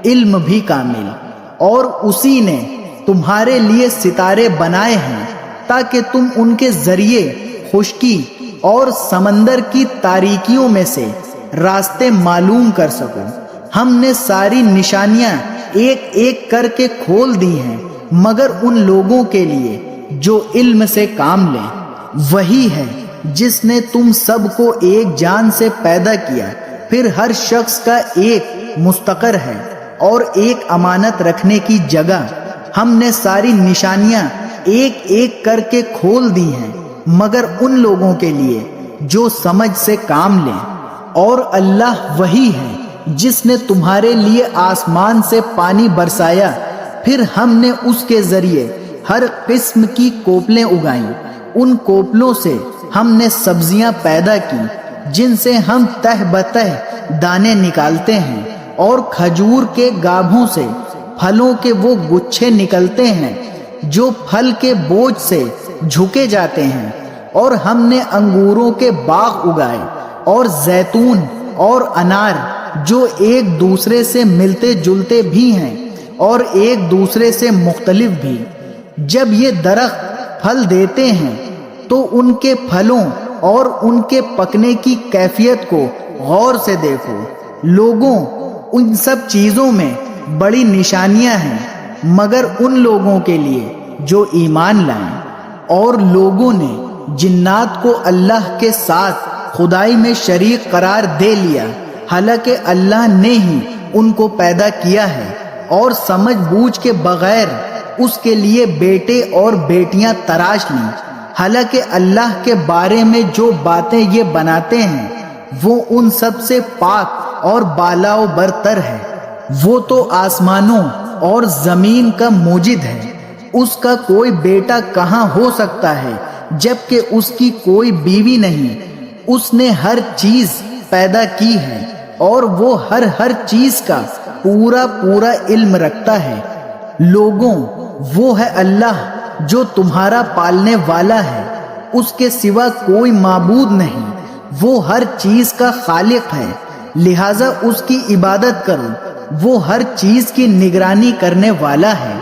علم بھی کامل۔ اور اسی نے تمہارے لیے ستارے بنائے ہیں تاکہ تم ان کے ذریعے خشکی اور سمندر کی تاریکیوں میں سے راستے معلوم کر سکو۔ ہم نے ساری نشانیاں ایک ایک کر کے کھول دی ہیں مگر ان لوگوں کے لیے جو علم سے کام لیں۔ وہی ہے جس نے تم سب کو ایک جان سے پیدا کیا، پھر ہر شخص کا ایک مستقر ہے اور ایک امانت رکھنے کی جگہ۔ ہم نے ساری نشانیاں ایک ایک کر کے کھول دی ہیں مگر ان لوگوں کے لیے جو سمجھ سے کام لیں۔ اور اللہ وہی ہے جس نے تمہارے لیے آسمان سے پانی برسایا، پھر ہم نے اس کے ذریعے ہر قسم کی کوپلیں اگائیں۔ ان کوپلوں سے ہم نے سبزیاں پیدا کی جن سے ہم تہ بتہ دانے نکالتے ہیں، اور کھجور کے گابھوں سے پھلوں کے وہ گچھے نکلتے ہیں جو پھل کے بوجھ سے جھکے جاتے ہیں۔ اور ہم نے انگوروں کے باغ اگائے اور زیتون اور انار جو ایک دوسرے سے ملتے جلتے بھی ہیں اور ایک دوسرے سے مختلف بھی۔ جب یہ درخت پھل دیتے ہیں تو ان کے پھلوں اور ان کے پکنے کی کیفیت کو غور سے دیکھو۔ لوگوں، ان سب چیزوں میں بڑی نشانیاں ہیں مگر ان لوگوں کے لیے جو ایمان لائیں۔ اور لوگوں نے جنات کو اللہ کے ساتھ خدائی میں شریک قرار دے لیا، حالانکہ اللہ نے ہی ان کو پیدا کیا ہے، اور سمجھ بوجھ کے بغیر اس کے لیے بیٹے اور بیٹیاں تراش لیں۔ حالانکہ اللہ کے بارے میں جو باتیں یہ بناتے ہیں وہ ان سب سے پاک اور بالا و برتر ہے۔ وہ تو آسمانوں اور زمین کا موجد ہے، اس کا کوئی بیٹا کہاں ہو سکتا ہے جبکہ اس کی کوئی بیوی نہیں۔ اس نے ہر چیز پیدا کی ہے اور وہ ہر چیز کا پورا پورا علم رکھتا ہے۔ لوگوں، وہ ہے اللہ جو تمہارا پالنے والا ہے، اس کے سوا کوئی معبود نہیں۔ وہ ہر چیز کا خالق ہے، لہٰذا اس کی عبادت کرو۔ وہ ہر چیز کی نگرانی کرنے والا ہے،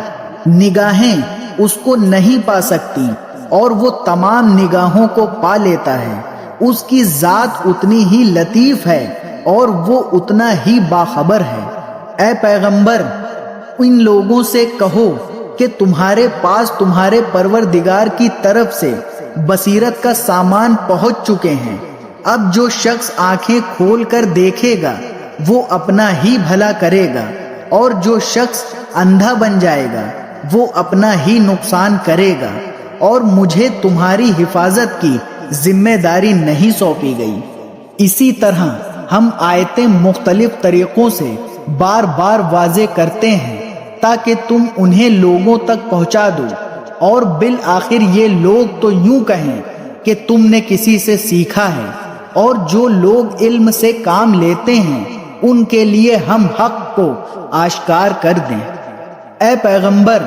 نگاہیں اس کو نہیں پا سکتی اور وہ تمام نگاہوں کو پا لیتا ہے۔ اس کی ذات اتنی ہی لطیف ہے اور وہ اتنا ہی باخبر ہے۔ اے پیغمبر، ان لوگوں سے کہو کہ تمہارے پاس تمہارے پروردگار کی طرف سے بصیرت کا سامان پہنچ چکے ہیں۔ اب جو شخص آنکھیں کھول کر دیکھے گا وہ اپنا ہی بھلا کرے گا، اور جو شخص اندھا بن جائے گا وہ اپنا ہی نقصان کرے گا، اور مجھے تمہاری حفاظت کی ذمہ داری نہیں سونپی گئی۔ اسی طرح ہم آیتیں مختلف طریقوں سے بار بار واضح کرتے ہیں تاکہ تم انہیں لوگوں تک پہنچا دو، اور بالآخر یہ لوگ تو یوں کہیں کہ تم نے کسی سے سیکھا ہے۔ اور جو لوگ علم سے کام لیتے ہیں ان کے لیے ہم حق کو آشکار کر دیں۔ اے پیغمبر،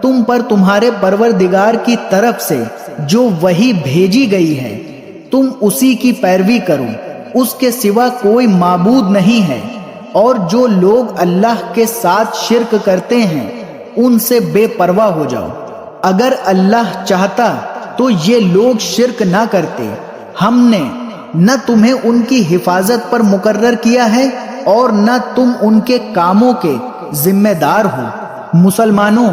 تم پر تمہارے پروردگار کی طرف سے جو وحی بھیجی گئی ہے تم اسی کی پیروی کرو، اس کے سوا کوئی معبود نہیں ہے۔ اور جو لوگ اللہ کے ساتھ شرک کرتے ہیں ان سے بے پرواہ ہو جاؤ۔ اگر اللہ چاہتا تو یہ لوگ شرک نہ کرتے۔ ہم نے نہ تمہیں ان کی حفاظت پر مقرر کیا ہے اور نہ تم ان کے کاموں کے ذمہ دار ہو۔ مسلمانوں،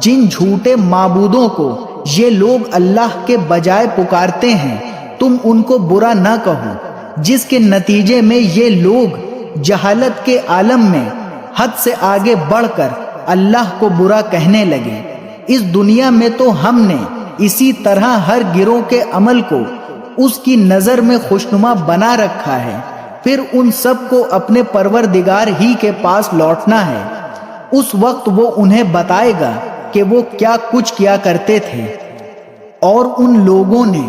جن جھوٹے معبودوں کو یہ لوگ اللہ کے بجائے پکارتے ہیں تم ان کو برا نہ کہو، جس کے نتیجے میں یہ لوگ جہالت کے عالم میں حد سے آگے بڑھ کر اللہ کو برا کہنے لگے۔ اس دنیا میں تو ہم نے اسی طرح ہر گروہ کے عمل کو اس کی نظر میں خوشنما بنا رکھا ہے، پھر ان سب کو اپنے پروردگار ہی کے پاس لوٹنا ہے۔ اس وقت وہ انہیں بتائے گا کہ وہ کیا کچھ کیا کرتے تھے۔ اور ان لوگوں نے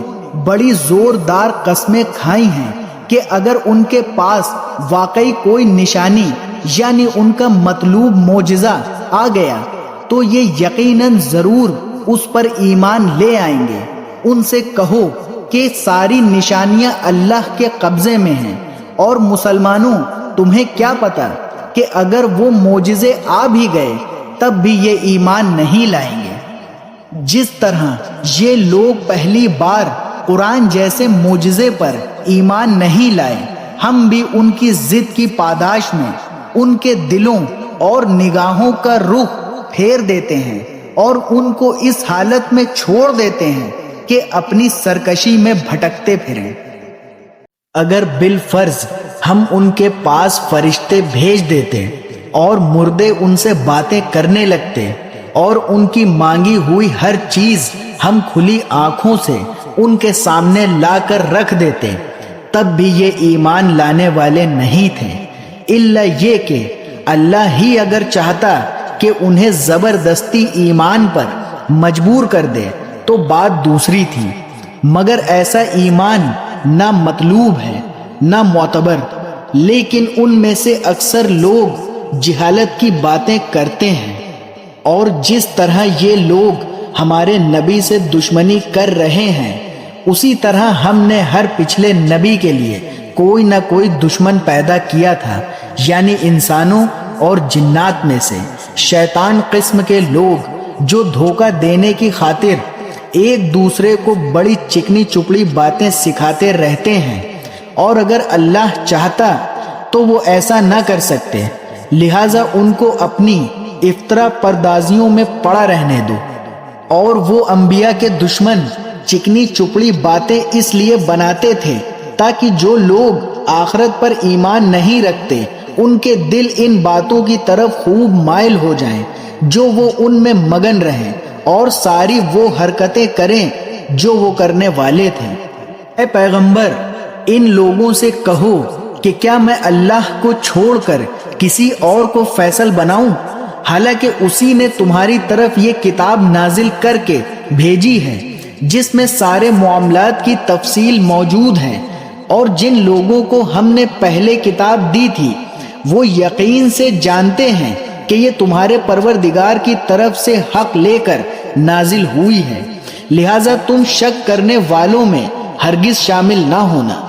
بڑی زوردار قسمیں کھائی ہیں کہ اگر ان کے پاس واقعی کوئی نشانی یعنی ان کا مطلوب معجزہ آ گیا تو یہ یقیناً ضرور اس پر ایمان لے آئیں گے۔ ان سے کہو کہ ساری نشانیاں اللہ کے قبضے میں ہیں، اور مسلمانوں تمہیں کیا پتا کہ اگر وہ معجزے آ بھی گئے تب بھی یہ ایمان نہیں لائیں گے۔ جس طرح یہ لوگ پہلی بار قرآن جیسے معجزے پر ایمان نہیں لائے، ہم بھی ان کی ضد کی پاداش میں ان کے دلوں اور نگاہوں کا رخ پھیر دیتے ہیں اور ان کو اس حالت میں چھوڑ دیتے ہیں کہ اپنی سرکشی میں بھٹکتے پھریں۔ اگر بالفرض ہم ان کے پاس فرشتے بھیج دیتے اور مردے ان سے باتیں کرنے لگتے اور ان کی مانگی ہوئی ہر چیز ہم کھلی آنکھوں سے ان کے سامنے لا کر رکھ دیتے، تب بھی یہ ایمان لانے والے نہیں تھے، الا یہ کہ اللہ ہی اگر چاہتا کہ انہیں زبردستی ایمان پر مجبور کر دے تو بات دوسری تھی، مگر ایسا ایمان نہ مطلوب ہے نہ معتبر۔ لیکن ان میں سے اکثر لوگ جہالت کی باتیں کرتے ہیں، اور جس طرح یہ لوگ ہمارے نبی سے دشمنی کر رہے ہیں اسی طرح ہم نے ہر پچھلے نبی کے لیے کوئی نہ کوئی دشمن پیدا کیا تھا، یعنی انسانوں اور جنات میں سے شیطان قسم کے لوگ جو دھوکہ دینے کی خاطر ایک دوسرے کو بڑی چکنی چپڑی باتیں سکھاتے رہتے ہیں، اور اگر اللہ چاہتا تو وہ ایسا نہ کر سکتے، لہٰذا ان کو اپنی افطرا پردازیوں میں پڑا رہنے دو۔ اور وہ انبیاء کے دشمن چکنی چپڑی باتیں اس لیے بناتے تھے تاکہ جو لوگ آخرت پر ایمان نہیں رکھتے ان کے دل ان باتوں کی طرف خوب مائل ہو جائیں جو وہ ان میں مگن رہیں اور ساری وہ حرکتیں کریں جو وہ کرنے والے تھے۔ اے پیغمبر، ان لوگوں سے کہو کہ کیا میں اللہ کو چھوڑ کر کسی اور کو فیصل بناؤں، حالانکہ اسی نے تمہاری طرف یہ کتاب نازل کر کے بھیجی ہے جس میں سارے معاملات کی تفصیل موجود ہے، اور جن لوگوں کو ہم نے پہلے کتاب دی تھی وہ یقین سے جانتے ہیں کہ یہ تمہارے پروردگار کی طرف سے حق لے کر نازل ہوئی ہے، لہٰذا تم شک کرنے والوں میں ہرگز شامل نہ ہونا۔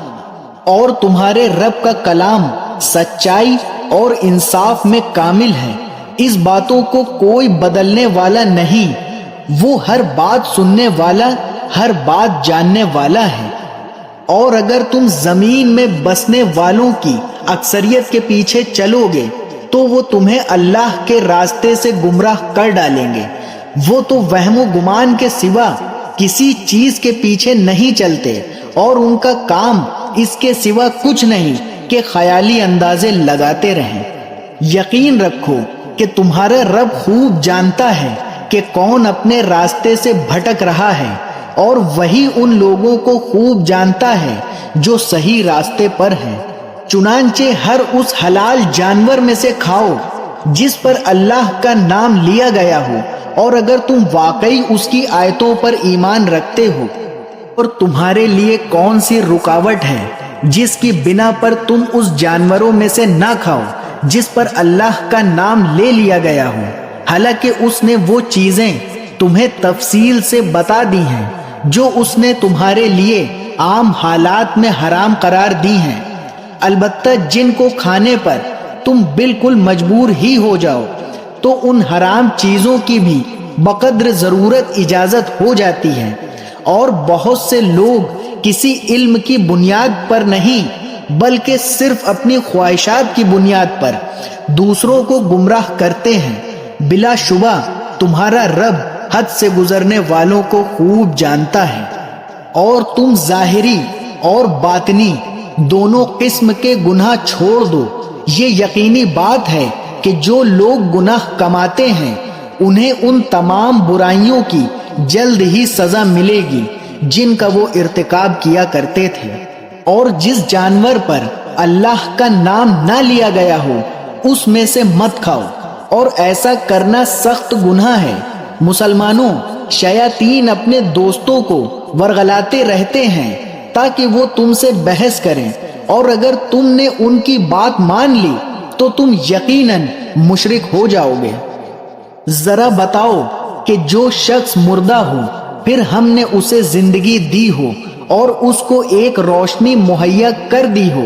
اور تمہارے رب کا کلام سچائی اور انصاف میں کامل ہے، اس باتوں کو کوئی بدلنے والا نہیں، وہ ہر بات سننے والا، ہر بات جاننے والا ہے۔ اور اگر تم زمین میں بسنے والوں کی اکثریت کے پیچھے چلو گے تو وہ تمہیں اللہ کے راستے سے گمراہ کر ڈالیں گے، وہ تو وہم و گمان کے سوا کسی چیز کے پیچھے نہیں چلتے، اور ان کا کام اس کے سوا کچھ نہیں کہ خیالی اندازے لگاتے رہیں۔ یقین رکھو کہ تمہارا رب خوب جانتا ہے کہ کون اپنے راستے سے بھٹک رہا ہے، اور وہی ان لوگوں کو خوب جانتا ہے جو صحیح راستے پر ہیں۔ چنانچہ ہر اس حلال جانور میں سے کھاؤ جس پر اللہ کا نام لیا گیا ہو، اور اگر تم واقعی اس کی آیتوں پر ایمان رکھتے ہو، اور تمہارے لیے کون سی رکاوٹ ہے جس کی بنا پر تم اس جانوروں میں سے نہ کھاؤ جس پر اللہ کا نام لے لیا گیا ہو، حالانکہ اس نے وہ چیزیں تمہیں تفصیل سے بتا دی ہیں جو اس نے تمہارے لیے عام حالات میں حرام قرار دی ہیں، البتہ جن کو کھانے پر تم بالکل مجبور ہی ہو جاؤ تو ان حرام چیزوں کی بھی بقدر ضرورت اجازت ہو جاتی ہے۔ اور بہت سے لوگ کسی علم کی بنیاد پر نہیں بلکہ صرف اپنی خواہشات کی بنیاد پر دوسروں کو گمراہ کرتے ہیں، بلا شبہ تمہارا رب حد سے گزرنے والوں کو خوب جانتا ہے۔ اور تم ظاہری اور باطنی دونوں قسم کے گناہ چھوڑ دو، یہ یقینی بات ہے کہ جو لوگ گناہ کماتے ہیں انہیں ان تمام برائیوں کی جلد ہی سزا ملے گی جن کا وہ ارتکاب کیا کرتے تھے۔ اور جس جانور پر اللہ کا نام نہ لیا گیا ہو اس میں سے مت کھاؤ، اور ایسا کرنا سخت گناہ ہے۔ مسلمانوں، شیاطین اپنے دوستوں کو ورغلاتے رہتے ہیں تاکہ وہ تم سے بحث کریں، اور اگر تم نے ان کی بات مان لی تو تم یقیناً مشرک ہو جاؤ گے۔ ذرا بتاؤ کہ جو شخص مردہ ہو پھر ہم نے اسے زندگی دی ہو اور اس کو ایک روشنی مہیا کر دی ہو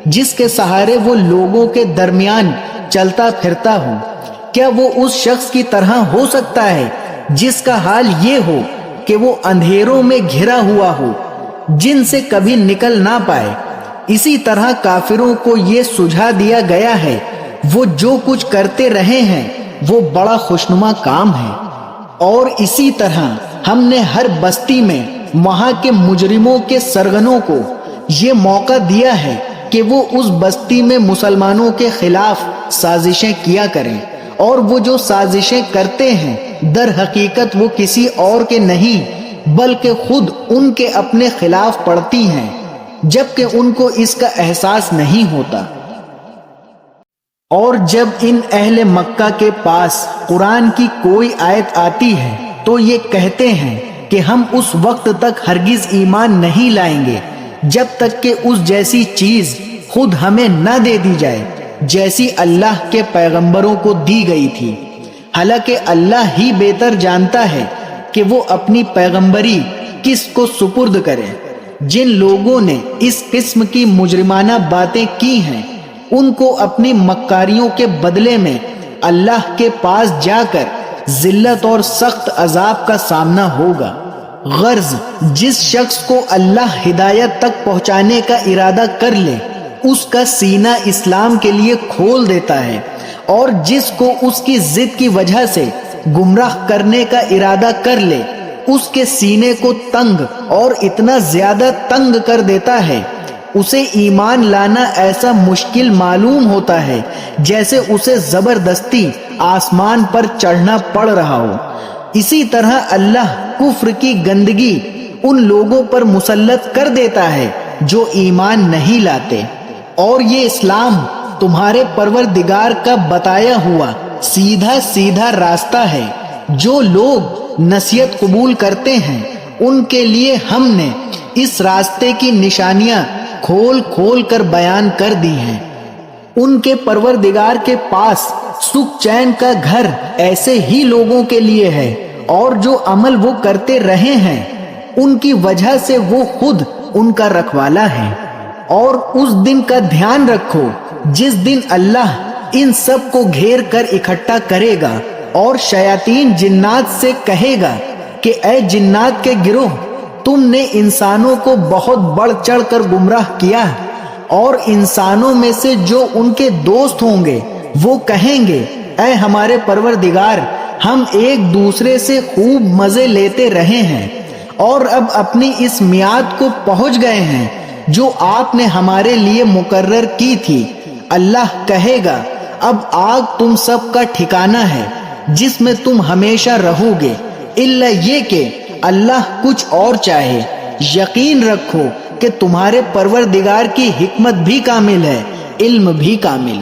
جس کے سہارے وہ لوگوں کے درمیان چلتا پھرتا ہو، کیا وہ اس شخص کی طرح ہو سکتا ہے جس کا حال یہ ہو کہ وہ اندھیروں میں گھرا ہوا ہو جن سے کبھی نکل نہ پائے؟ اسی طرح کافروں کو یہ سجھا دیا گیا ہے، وہ جو کچھ کرتے رہے ہیں وہ بڑا خوشنما کام ہے۔ اور اسی طرح ہم نے ہر بستی میں وہاں کے مجرموں کے سرغنوں کو یہ موقع دیا ہے کہ وہ اس بستی میں مسلمانوں کے خلاف سازشیں کیا کریں، اور وہ جو سازشیں کرتے ہیں در حقیقت وہ کسی اور کے نہیں بلکہ خود ان کے اپنے خلاف پڑتی ہیں، جبکہ ان کو اس کا احساس نہیں ہوتا۔ اور جب ان اہل مکہ کے پاس قرآن کی کوئی آیت آتی ہے تو یہ کہتے ہیں کہ ہم اس وقت تک ہرگز ایمان نہیں لائیں گے جب تک کہ اس جیسی چیز خود ہمیں نہ دے دی جائے جیسی اللہ کے پیغمبروں کو دی گئی تھی، حالانکہ اللہ ہی بہتر جانتا ہے کہ وہ اپنی پیغمبری کس کو سپرد کرے۔ جن لوگوں نے اس قسم کی مجرمانہ باتیں کی ہیں ان کو اپنی مکاریوں کے بدلے میں اللہ کے پاس جا کر ذلت اور سخت عذاب کا سامنا ہوگا۔ غرض جس شخص کو اللہ ہدایت تک پہنچانے کا ارادہ کر لے اس کا سینہ اسلام کے لیے کھول دیتا ہے، اور جس کو اس کی ضد کی وجہ سے گمراہ کرنے کا ارادہ کر لے اس کے سینے کو تنگ اور اتنا زیادہ تنگ کر دیتا ہے اسے ایمان لانا ایسا مشکل معلوم ہوتا ہے جیسے اسے زبردستی آسمان پر چڑھنا پڑ رہا ہو۔ اسی طرح اللہ کفر کی گندگی ان لوگوں پر مسلط کر دیتا ہے جو ایمان نہیں لاتے، اور یہ اسلام تمہارے پروردگار کا بتایا ہوا سیدھا سیدھا راستہ ہے۔ جو لوگ نصیحت قبول کرتے ہیں ان کے لیے ہم نے اس راستے کی نشانیاں کھول کھول کر بیان کر دی ہیں۔ ان کے پروردگار کے پاس سکھ چین کا گھر ایسے ہی لوگوں کے لیے ہے، اور جو عمل وہ کرتے رہے ہیں ان کی وجہ سے وہ خود ان کا رکھوالا ہے۔ اور اس دن کا دھیان رکھو جس دن اللہ ان سب کو گھیر کر اکٹھا کرے گا، اور شیاطین جنات سے کہے گا کہ اے جنات کے گروہ، تم نے انسانوں کو بہت بڑھ چڑھ کر گمراہ کیا، اور انسانوں میں سے جو ان کے دوست ہوں گے وہ کہیں گے اے ہمارے پروردگار، ہم ایک دوسرے سے خوب مزے لیتے رہے ہیں اور اب اپنی اس میعاد کو پہنچ گئے ہیں جو آپ نے ہمارے لیے مقرر کی تھی۔ اللہ کہے گا اب آگ تم سب کا ٹھکانہ ہے جس میں تم ہمیشہ رہو گے، الا یہ کہ اللہ کچھ اور چاہے۔ یقین رکھو کہ تمہارے پروردگار کی حکمت بھی کامل ہے، علم بھی کامل۔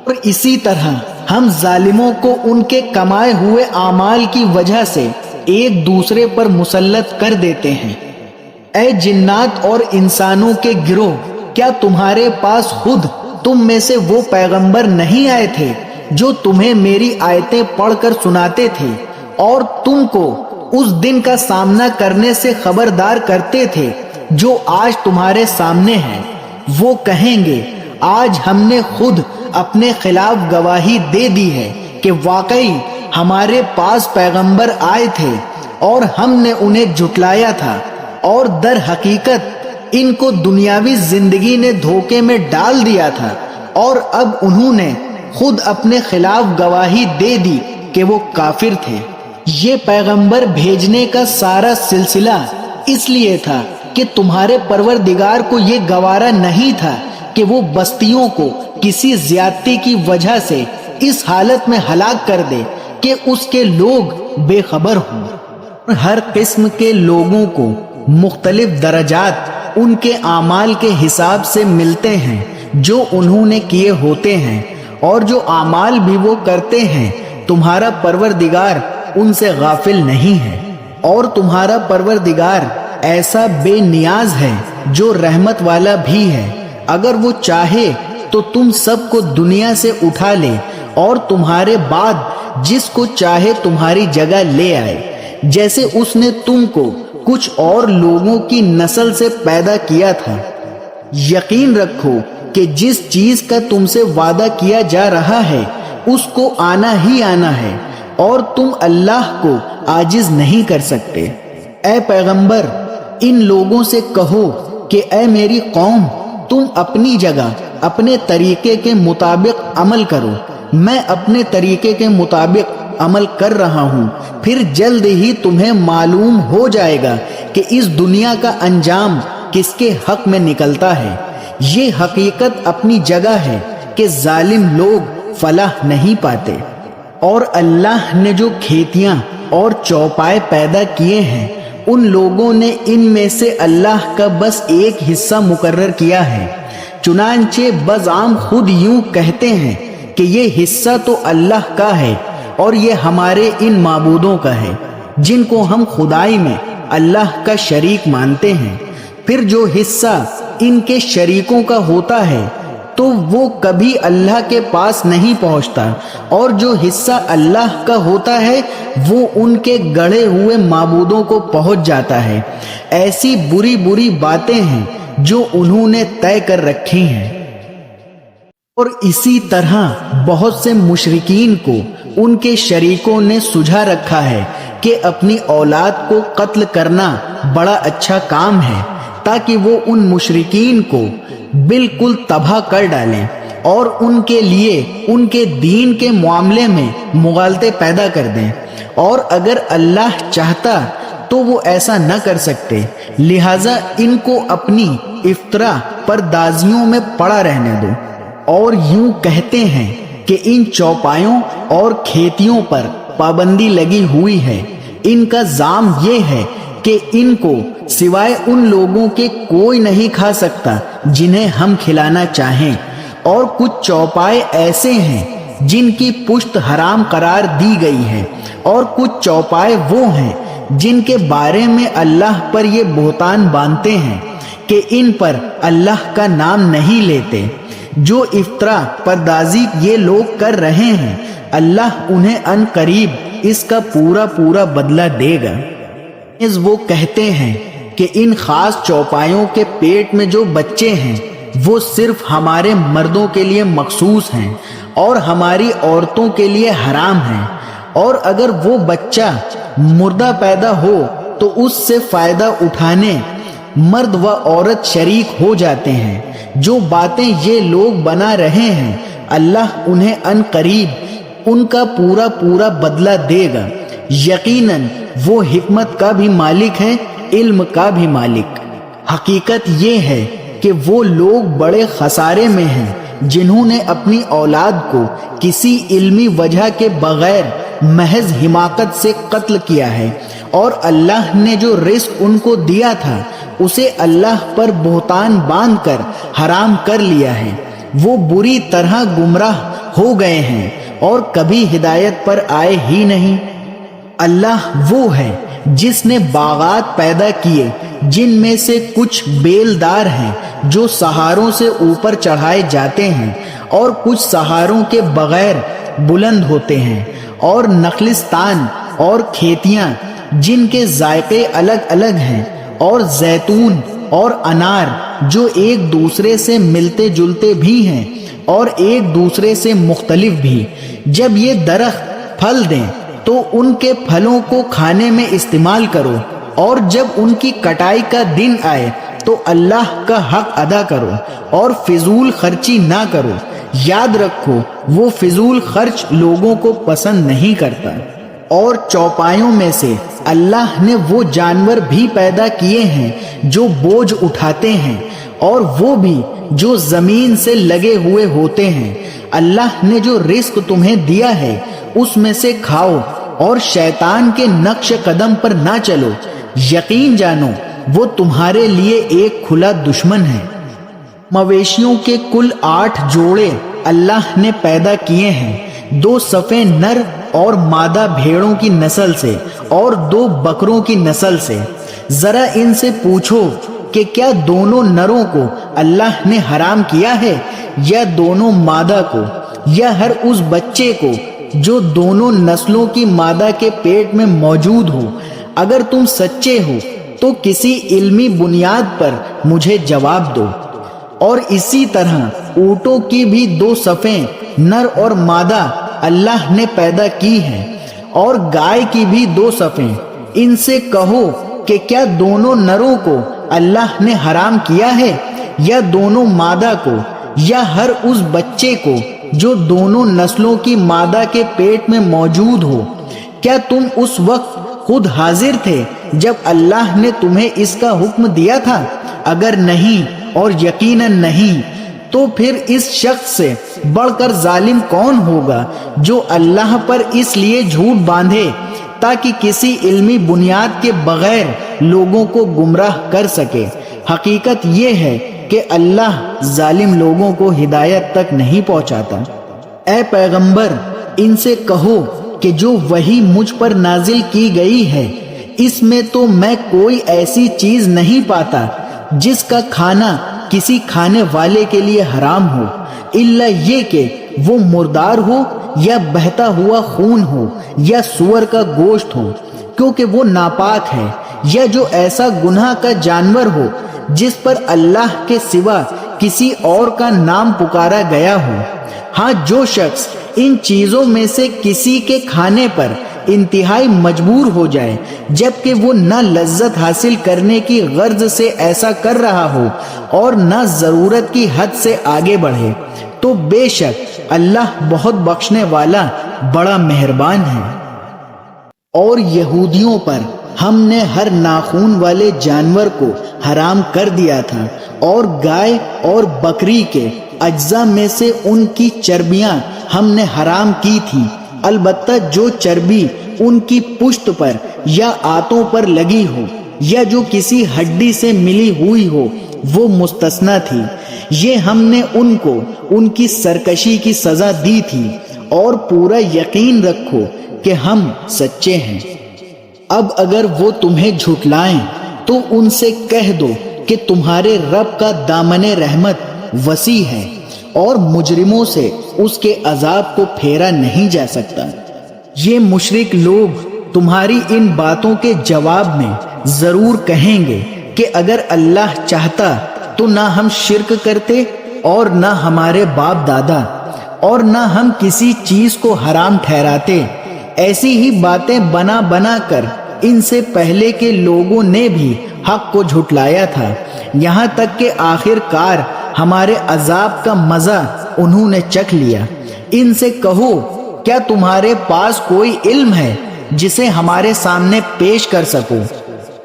اور اسی طرح ہم ظالموں کو ان کے کمائے ہوئے اعمال کی وجہ سے ایک دوسرے پر مسلط کر دیتے ہیں۔ اے جنات اور انسانوں کے گروہ، کیا تمہارے پاس خود تم میں سے وہ پیغمبر نہیں آئے تھے جو تمہیں میری آیتیں پڑھ کر سناتے تھے اور تم کو اس دن کا سامنا کرنے سے خبردار کرتے تھے جو آج تمہارے سامنے ہے؟ وہ کہیں گے آج ہم نے خود اپنے خلاف گواہی دے دی ہے کہ واقعی ہمارے پاس پیغمبر آئے تھے اور ہم نے انہیں جھٹلایا تھا، اور در حقیقت ان کو دنیاوی زندگی نے دھوکے میں ڈال دیا تھا، اور اب انہوں نے خود اپنے خلاف گواہی دے دی کہ وہ کافر تھے۔ یہ پیغمبر بھیجنے کا سارا سلسلہ اس لیے تھا کہ تمہارے پروردگار کو یہ گوارا نہیں تھا کہ وہ بستیوں کو کسی زیادتی کی وجہ سے اس حالت میں ہلاک کر دے کہ اس کے لوگ بے خبر ہوں۔ ہر قسم کے لوگوں کو مختلف درجات ان کے اعمال کے حساب سے ملتے ہیں، جو انہوں نے کیے ہوتے ہیں اور جو اعمال بھی وہ کرتے ہیں، تمہارا پروردگار ان سے غافل نہیں ہے، اور تمہارا پروردگار ایسا بے نیاز ہے جو رحمت والا بھی ہے۔ اگر وہ چاہے تو تم سب کو دنیا سے اٹھا لے اور تمہارے بعد جس کو چاہے تمہاری جگہ لے آئے، جیسے اس نے تم کو کچھ اور لوگوں کی نسل سے پیدا کیا تھا۔ یقین رکھو کہ جس چیز کا تم سے وعدہ کیا جا رہا ہے اس کو آنا ہی آنا ہے، اور تم اللہ کو عاجز نہیں کر سکتے۔ اے پیغمبر، ان لوگوں سے کہو کہ اے میری قوم، تم اپنی جگہ اپنے طریقے کے مطابق عمل کرو، میں اپنے طریقے کے مطابق عمل کر رہا ہوں، پھر جلد ہی تمہیں معلوم ہو جائے گا کہ اس دنیا کا انجام کس کے حق میں نکلتا ہے۔ یہ حقیقت اپنی جگہ ہے کہ ظالم لوگ فلاح نہیں پاتے۔ اور اللہ نے جو کھیتیاں اور چوپائے پیدا کیے ہیں، ان لوگوں نے ان میں سے اللہ کا بس ایک حصہ مقرر کیا ہے، چنانچہ بزعم خود یوں کہتے ہیں کہ یہ حصہ تو اللہ کا ہے اور یہ ہمارے ان معبودوں کا ہے جن کو ہم خدائی میں اللہ کا شریک مانتے ہیں۔ پھر جو حصہ ان کے شریکوں کا ہوتا ہے تو وہ کبھی اللہ کے پاس نہیں پہنچتا، اور جو حصہ اللہ کا ہوتا ہے وہ ان کے گڑھے ہوئے معبودوں کو پہنچ جاتا ہے۔ ایسی بری بری باتیں ہیں جو انہوں نے طے کر رکھی ہیں۔ اور اسی طرح بہت سے مشرکین کو ان کے شریکوں نے سجھا رکھا ہے کہ اپنی اولاد کو قتل کرنا بڑا اچھا کام ہے، تاکہ وہ ان مشرکین کو بالکل تباہ کر ڈالیں اور ان کے لیے ان کے دین کے معاملے میں مغالطے پیدا کر دیں، اور اگر اللہ چاہتا تو وہ ایسا نہ کر سکتے، لہٰذا ان کو اپنی افطرا پردازیوں میں پڑا رہنے دو۔ اور یوں کہتے ہیں کہ ان چوپایوں اور کھیتیوں پر پابندی لگی ہوئی ہے، ان کا زعم یہ ہے کہ ان کو سوائے ان لوگوں کے کوئی نہیں کھا سکتا جنہیں ہم کھلانا چاہیں، اور کچھ چوپائے ایسے ہیں جن کی پشت حرام قرار دی گئی ہے، اور کچھ چوپائے وہ ہیں جن کے بارے میں اللہ پر یہ بہتان باندھتے ہیں کہ ان پر اللہ کا نام نہیں لیتے۔ جو افطرا پردازی یہ لوگ کر رہے ہیں، اللہ انہیں ان قریب اس کا پورا پورا بدلہ دے گا۔ وہ کہتے ہیں کہ ان خاص چوپایوں کے پیٹ میں جو بچے ہیں وہ صرف ہمارے مردوں کے لیے مخصوص ہیں اور ہماری عورتوں کے لیے حرام ہیں، اور اگر وہ بچہ مردہ پیدا ہو تو اس سے فائدہ اٹھانے مرد و عورت شریک ہو جاتے ہیں۔ جو باتیں یہ لوگ بنا رہے ہیں، اللہ انہیں ان قریب ان کا پورا پورا بدلہ دے گا۔ یقیناً وہ حکمت کا بھی مالک ہے، علم کا بھی مالک۔ حقیقت یہ ہے کہ وہ لوگ بڑے خسارے میں ہیں جنہوں نے اپنی اولاد کو کسی علمی وجہ کے بغیر محض حماقت سے قتل کیا ہے، اور اللہ نے جو رزق ان کو دیا تھا اسے اللہ پر بہتان باندھ کر حرام کر لیا ہے۔ وہ بری طرح گمراہ ہو گئے ہیں اور کبھی ہدایت پر آئے ہی نہیں۔ اللہ وہ ہے جس نے باغات پیدا کیے جن میں سے کچھ بیلدار ہیں جو سہاروں سے اوپر چڑھائے جاتے ہیں اور کچھ سہاروں کے بغیر بلند ہوتے ہیں، اور نخلستان اور کھیتیاں جن کے ذائقے الگ الگ ہیں، اور زیتون اور انار جو ایک دوسرے سے ملتے جلتے بھی ہیں اور ایک دوسرے سے مختلف بھی۔ جب یہ درخت پھل دیں تو ان کے پھلوں کو کھانے میں استعمال کرو، اور جب ان کی کٹائی کا دن آئے تو اللہ کا حق ادا کرو اور فضول خرچی نہ کرو۔ یاد رکھو وہ فضول خرچ لوگوں کو پسند نہیں کرتا۔ اور چوپایوں میں سے اللہ نے وہ جانور بھی پیدا کیے ہیں جو بوجھ اٹھاتے ہیں، اور وہ بھی جو زمین سے لگے ہوئے ہوتے ہیں۔ اللہ نے جو رزق تمہیں دیا ہے اس میں سے کھاؤ، اور شیطان کے نقش قدم پر نہ چلو، یقین جانو وہ تمہارے لیے ایک کھلا دشمن ہے۔ مویشیوں کے کل 8 جوڑے اللہ نے پیدا کیے ہیں، 2 صفیں نر اور مادہ بھیڑوں کی نسل سے اور 2 بکروں کی نسل سے۔ ذرا ان سے پوچھو کہ کیا دونوں نروں کو اللہ نے حرام کیا ہے یا دونوں مادہ کو، یا ہر اس بچے کو جو دونوں نسلوں کی مادہ کے پیٹ میں موجود ہو؟ اگر تم سچے ہو تو کسی علمی بنیاد پر مجھے جواب دو۔ اور اسی طرح اونٹوں کی بھی 2 صفیں نر اور مادہ اللہ نے پیدا کی ہیں، اور گائے کی بھی 2 صفیں۔ ان سے کہو کہ کیا دونوں نروں کو اللہ نے حرام کیا ہے یا دونوں مادہ کو، یا ہر اس بچے کو جو دونوں نسلوں کی مادہ کے پیٹ میں موجود ہو؟ کیا تم اس وقت خود حاضر تھے جب اللہ نے تمہیں اس کا حکم دیا تھا؟ اگر نہیں، اور یقیناً نہیں، تو پھر اس شخص سے بڑھ کر ظالم کون ہوگا جو اللہ پر اس لیے جھوٹ باندھے تاکہ کسی علمی بنیاد کے بغیر لوگوں کو گمراہ کر سکے۔ حقیقت یہ ہے کہ اللہ ظالم لوگوں کو ہدایت تک نہیں پہنچاتا۔ اے پیغمبر، ان سے کہو کہ جو وحی مجھ پر نازل کی گئی ہے اس میں تو میں کوئی ایسی چیز نہیں پاتا جس کا کھانا کسی کھانے والے کے لیے حرام ہو، الا یہ کہ وہ مردار ہو یا بہتا ہوا خون ہو یا سور کا گوشت ہو، کیونکہ وہ ناپاک ہے، یا جو ایسا گناہ کا جانور ہو جس پر اللہ کے سوا کسی اور کا نام پکارا گیا ہو۔ ہاں، جو شخص ان چیزوں میں سے کسی کے کھانے پر انتہائی مجبور ہو جائے جبکہ وہ نہ لذت حاصل کرنے کی غرض سے ایسا کر رہا ہو اور نہ ضرورت کی حد سے آگے بڑھے، تو بے شک اللہ بہت بخشنے والا بڑا مہربان ہے۔ اور یہودیوں پر ہم نے ہر ناخون والے جانور کو حرام کر دیا تھا، اور گائے اور بکری کے اجزاء میں سے ان کی چربیاں ہم نے حرام کی تھیں، البتہ جو چربی ان کی پشت پر یا آنتوں پر لگی ہو یا جو کسی ہڈی سے ملی ہوئی ہو وہ مستثنا تھی۔ یہ ہم نے ان کو ان کی سرکشی کی سزا دی تھی، اور پورا یقین رکھو کہ ہم سچے ہیں۔ اب اگر وہ تمہیں جھٹلائیں تو ان سے کہہ دو کہ تمہارے رب کا دامن رحمت وسیع ہے، اور مجرموں سے اس کے عذاب کو پھیرا نہیں جا سکتا۔ یہ مشرک لوگ تمہاری ان باتوں کے جواب میں ضرور کہیں گے کہ اگر اللہ چاہتا تو نہ ہم شرک کرتے اور نہ ہمارے باپ دادا، اور نہ ہم کسی چیز کو حرام ٹھہراتے۔ ایسی ہی باتیں بنا بنا کر ان سے پہلے کے لوگوں نے بھی حق کو جھٹلایا تھا، یہاں تک کہ آخر کار ہمارے عذاب کا مزہ انہوں نے چکھ لیا۔ ان سے کہو، کیا تمہارے پاس کوئی علم ہے جسے ہمارے سامنے پیش کر سکو؟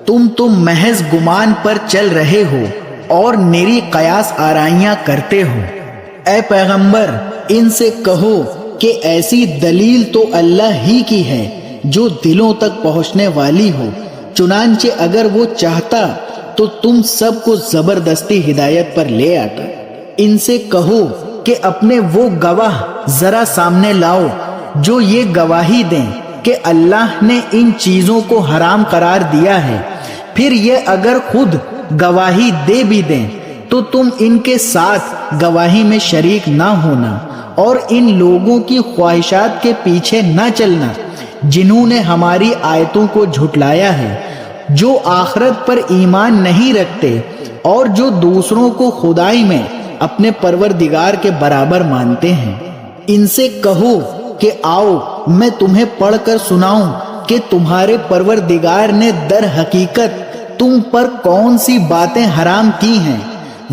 تم محض گمان پر چل رہے ہو اور میری قیاس آرائیاں کرتے ہو۔ اے پیغمبر، ان سے کہو کہ ایسی دلیل تو اللہ ہی کی ہے جو دلوں تک پہنچنے والی ہو، چنانچہ اگر وہ چاہتا تو تم سب کو زبردستی ہدایت پر لے آتا۔ ان سے کہو کہ اپنے وہ گواہ ذرا سامنے لاؤ جو یہ گواہی دیں کہ اللہ نے ان چیزوں کو حرام قرار دیا ہے، پھر یہ اگر خود گواہی دے بھی دیں تو تم ان کے ساتھ گواہی میں شریک نہ ہونا، اور ان لوگوں کی خواہشات کے پیچھے نہ چلنا جنہوں نے ہماری آیتوں کو جھٹلایا ہے، جو آخرت پر ایمان نہیں رکھتے اور جو دوسروں کو خدائی میں اپنے پروردگار کے برابر مانتے ہیں۔ ان سے کہو کہ آؤ میں تمہیں پڑھ کر سناؤں کہ تمہارے پروردگار نے در حقیقت تم پر کون سی باتیں حرام کی ہیں۔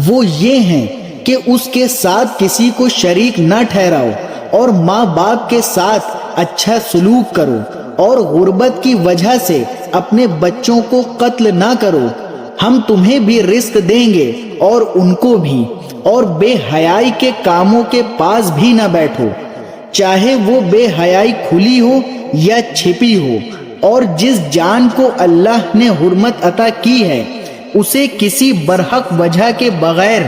وہ یہ ہیں کہ اس کے ساتھ کسی کو شریک نہ ٹھہراؤ، اور ماں باپ کے ساتھ اچھا سلوک کرو، اور غربت کی وجہ سے اپنے بچوں کو قتل نہ کرو۔ ہم تمہیں بھی رزق دیں گے اور ان کو بھی، اور بے حیائی کے کاموں کے پاس بھی نہ بیٹھو، چاہے وہ بے حیائی کھلی ہو یا چھپی ہو، اور جس جان کو اللہ نے حرمت عطا کی ہے اسے کسی برحق وجہ کے بغیر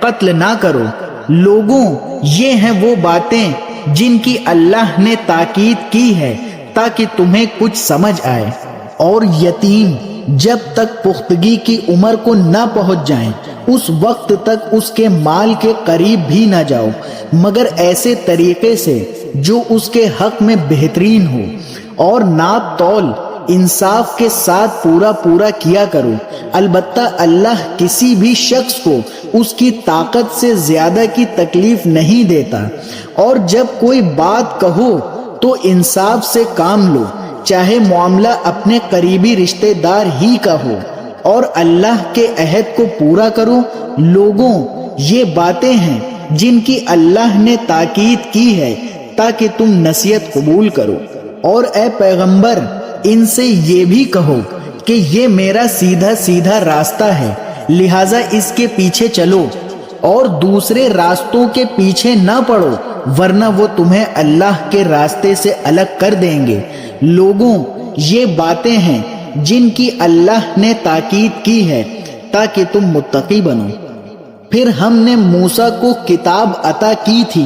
قتل نہ کرو۔ لوگوں، یہ ہیں وہ باتیں جن کی اللہ نے تاکید کی ہے تاکہ تمہیں کچھ سمجھ آئے۔ اور یتیم جب تک پختگی کی عمر کو نہ پہنچ جائیں اس وقت تک اس کے مال کے قریب بھی نہ جاؤ، مگر ایسے طریقے سے جو اس کے حق میں بہترین ہو، اور ناپ تول انصاف کے ساتھ پورا کیا کرو۔ البتہ اللہ کسی بھی شخص کو اس کی طاقت سے زیادہ کی تکلیف نہیں دیتا، اور جب کوئی بات کہو تو انصاف سے کام لو، چاہے معاملہ اپنے قریبی رشتہ دار ہی کا ہو، اور اللہ کے عہد کو پورا کرو۔ لوگوں، یہ باتیں ہیں جن کی اللہ نے تاکید کی ہے تاکہ تم نصیحت قبول کرو۔ اور اے پیغمبر، ان سے یہ بھی کہو کہ یہ میرا سیدھا راستہ ہے، لہٰذا اس کے پیچھے چلو اور دوسرے راستوں کے پیچھے نہ پڑو، ورنہ وہ تمہیں اللہ کے راستے سے الگ کر دیں گے۔ لوگوں، یہ باتیں ہیں جن کی اللہ نے تاکید کی ہے تاکہ تم متقی بنو۔ پھر ہم نے موسیٰ کو کتاب عطا کی تھی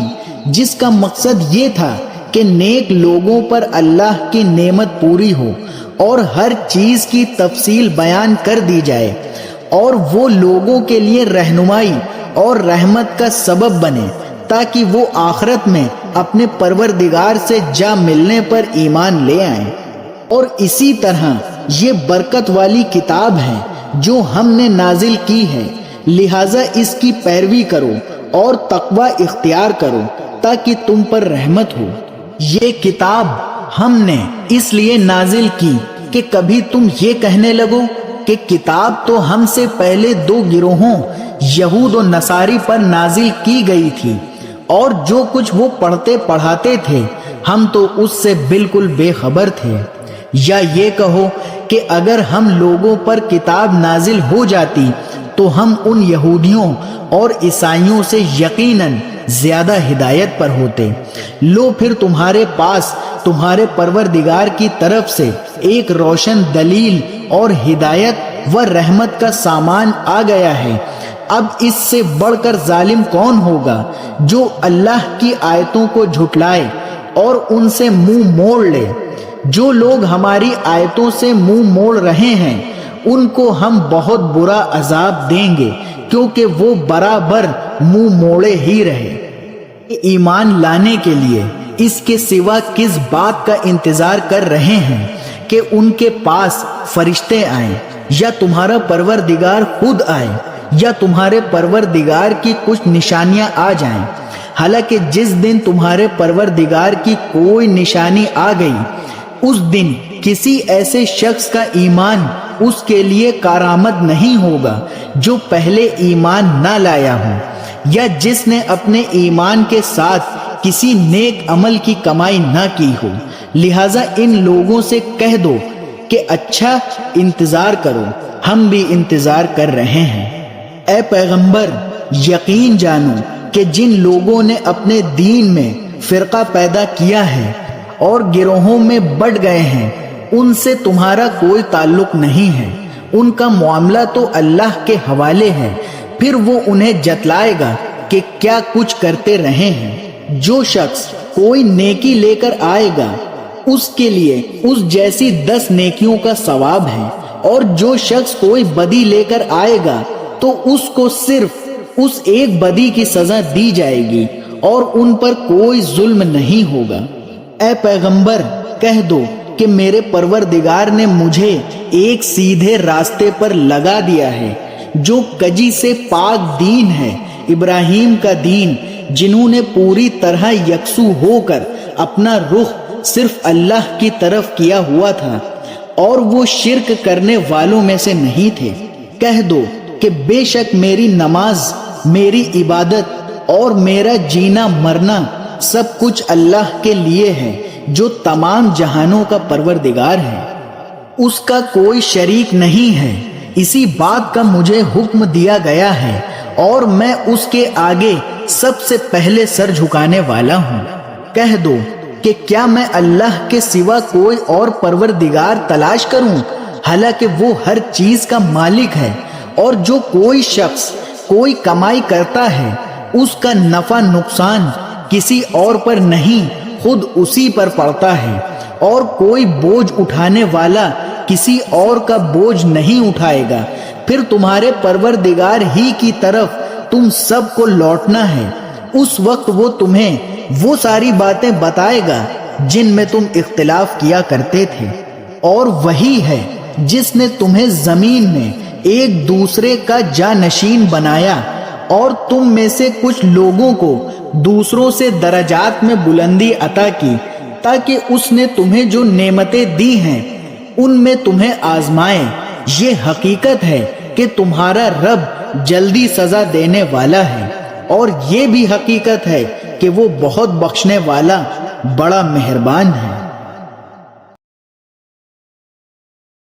جس کا مقصد یہ تھا کہ نیک لوگوں پر اللہ کی نعمت پوری ہو اور ہر چیز کی تفصیل بیان کر دی جائے، اور وہ لوگوں کے لیے رہنمائی اور رحمت کا سبب بنے تاکہ وہ آخرت میں اپنے پروردگار سے جا ملنے پر ایمان لے آئیں۔ اور اسی طرح یہ برکت والی کتاب ہے جو ہم نے نازل کی ہے، لہٰذا اس کی پیروی کرو اور تقوی اختیار کرو تاکہ تم پر رحمت ہو۔ یہ کتاب ہم نے اس لیے نازل کی کہ کبھی تم یہ کہنے لگو کہ کتاب تو ہم سے پہلے دو گروہوں یہود و نصاری پر نازل کی گئی تھی، اور جو کچھ وہ پڑھتے پڑھاتے تھے ہم تو اس سے بالکل بے خبر تھے۔ یا یہ کہو کہ اگر ہم لوگوں پر کتاب نازل ہو جاتی تو ہم ان یہودیوں اور عیسائیوں سے یقیناً زیادہ ہدایت پر ہوتے۔ لو پھر تمہارے پاس تمہارے پروردگار کی طرف سے ایک روشن دلیل اور ہدایت و رحمت کا سامان آ گیا ہے۔ اب اس سے بڑھ کر ظالم کون ہوگا جو اللہ کی آیتوں کو جھٹلائے اور ان سے منہ موڑ لے۔ جو لوگ ہماری آیتوں سے منہ موڑ رہے ہیں ان کو ہم بہت برا عذاب دیں گے، کیونکہ وہ برابر منہ موڑے ہی رہے۔ ایمان لانے کے لیے اس کے سوا کس بات کا انتظار کر رہے ہیں کہ ان کے پاس فرشتے آئیں، یا تمہارا پروردگار خود آئے، یا تمہارے پروردگار کی کچھ نشانیاں آ جائیں؟ حالانکہ جس دن تمہارے پروردگار کی کوئی نشانی آ گئی اس دن کسی ایسے شخص کا ایمان اس کے لیے کارآمد نہیں ہوگا جو پہلے ایمان نہ لایا ہو، یا جس نے اپنے ایمان کے ساتھ کسی نیک عمل کی کمائی نہ کی ہو۔ لہٰذا ان لوگوں سے کہہ دو کہ اچھا انتظار کرو، ہم بھی انتظار کر رہے ہیں۔ اے پیغمبر، یقین جانو کہ جن لوگوں نے اپنے دین میں فرقہ پیدا کیا ہے اور گروہوں میں بٹ گئے ہیں ان سے تمہارا کوئی تعلق نہیں ہے، ان کا معاملہ تو اللہ کے حوالے ہے، پھر وہ انہیں جتلائے گا کہ کیا کچھ کرتے رہے ہیں۔ جو شخص کوئی نیکی لے کر آئے گا اس کے لیے اس جیسی 10 نیکیوں کا ثواب ہے، اور جو شخص کوئی بدی لے کر آئے گا تو اس کو صرف اس ایک بدی کی سزا دی جائے گی، اور ان پر کوئی ظلم نہیں ہوگا۔ اے پیغمبر، کہہ دو کہ میرے پروردگار نے مجھے ایک سیدھے راستے پر لگا دیا ہے جو کجی سے پاک دین ہے، ابراہیم کا دین، جنہوں نے پوری طرح یکسو ہو کر اپنا رخ صرف اللہ کی طرف کیا ہوا تھا، اور وہ شرک کرنے والوں میں سے نہیں تھے۔ کہہ دو کہ بے شک میری نماز، میری عبادت اور میرا جینا مرنا سب کچھ اللہ کے لیے ہے جو تمام جہانوں کا پروردگار ہے، اس کا کوئی شریک نہیں ہے۔ اسی بات کا مجھے حکم دیا گیا ہے اور میں اس کے آگے سب سے پہلے سر جھکانے والا ہوں۔ کہہ دو کہ کیا میں اللہ کے سوا کوئی اور پروردگار تلاش کروں، حالانکہ وہ ہر چیز کا مالک ہے، اور جو کوئی شخص کوئی کمائی کرتا ہے اس کا نفع نقصان کسی اور پر نہیں خود اسی پر پڑتا ہے، اور کوئی بوجھ اٹھانے والا کسی اور کا بوجھ نہیں اٹھائے گا۔ پھر تمہارے پروردگار ہی کی طرف تم سب کو لوٹنا ہے۔ اس وقت وہ تمہیں وہ ساری باتیں بتائے گا جن میں تم اختلاف کیا کرتے تھے، اور وہی ہے جس نے تمہیں زمین میں ایک دوسرے کا جانشین بنایا، اور تم میں سے کچھ لوگوں کو دوسروں سے درجات میں بلندی عطا کی، تاکہ اس نے تمہیں جو نعمتیں دی ہیں ان میں تمہیں آزمائے۔ یہ حقیقت ہے کہ تمہارا رب جلدی سزا دینے والا ہے، اور یہ بھی حقیقت ہے کہ وہ بہت بخشنے والا بڑا مہربان ہے۔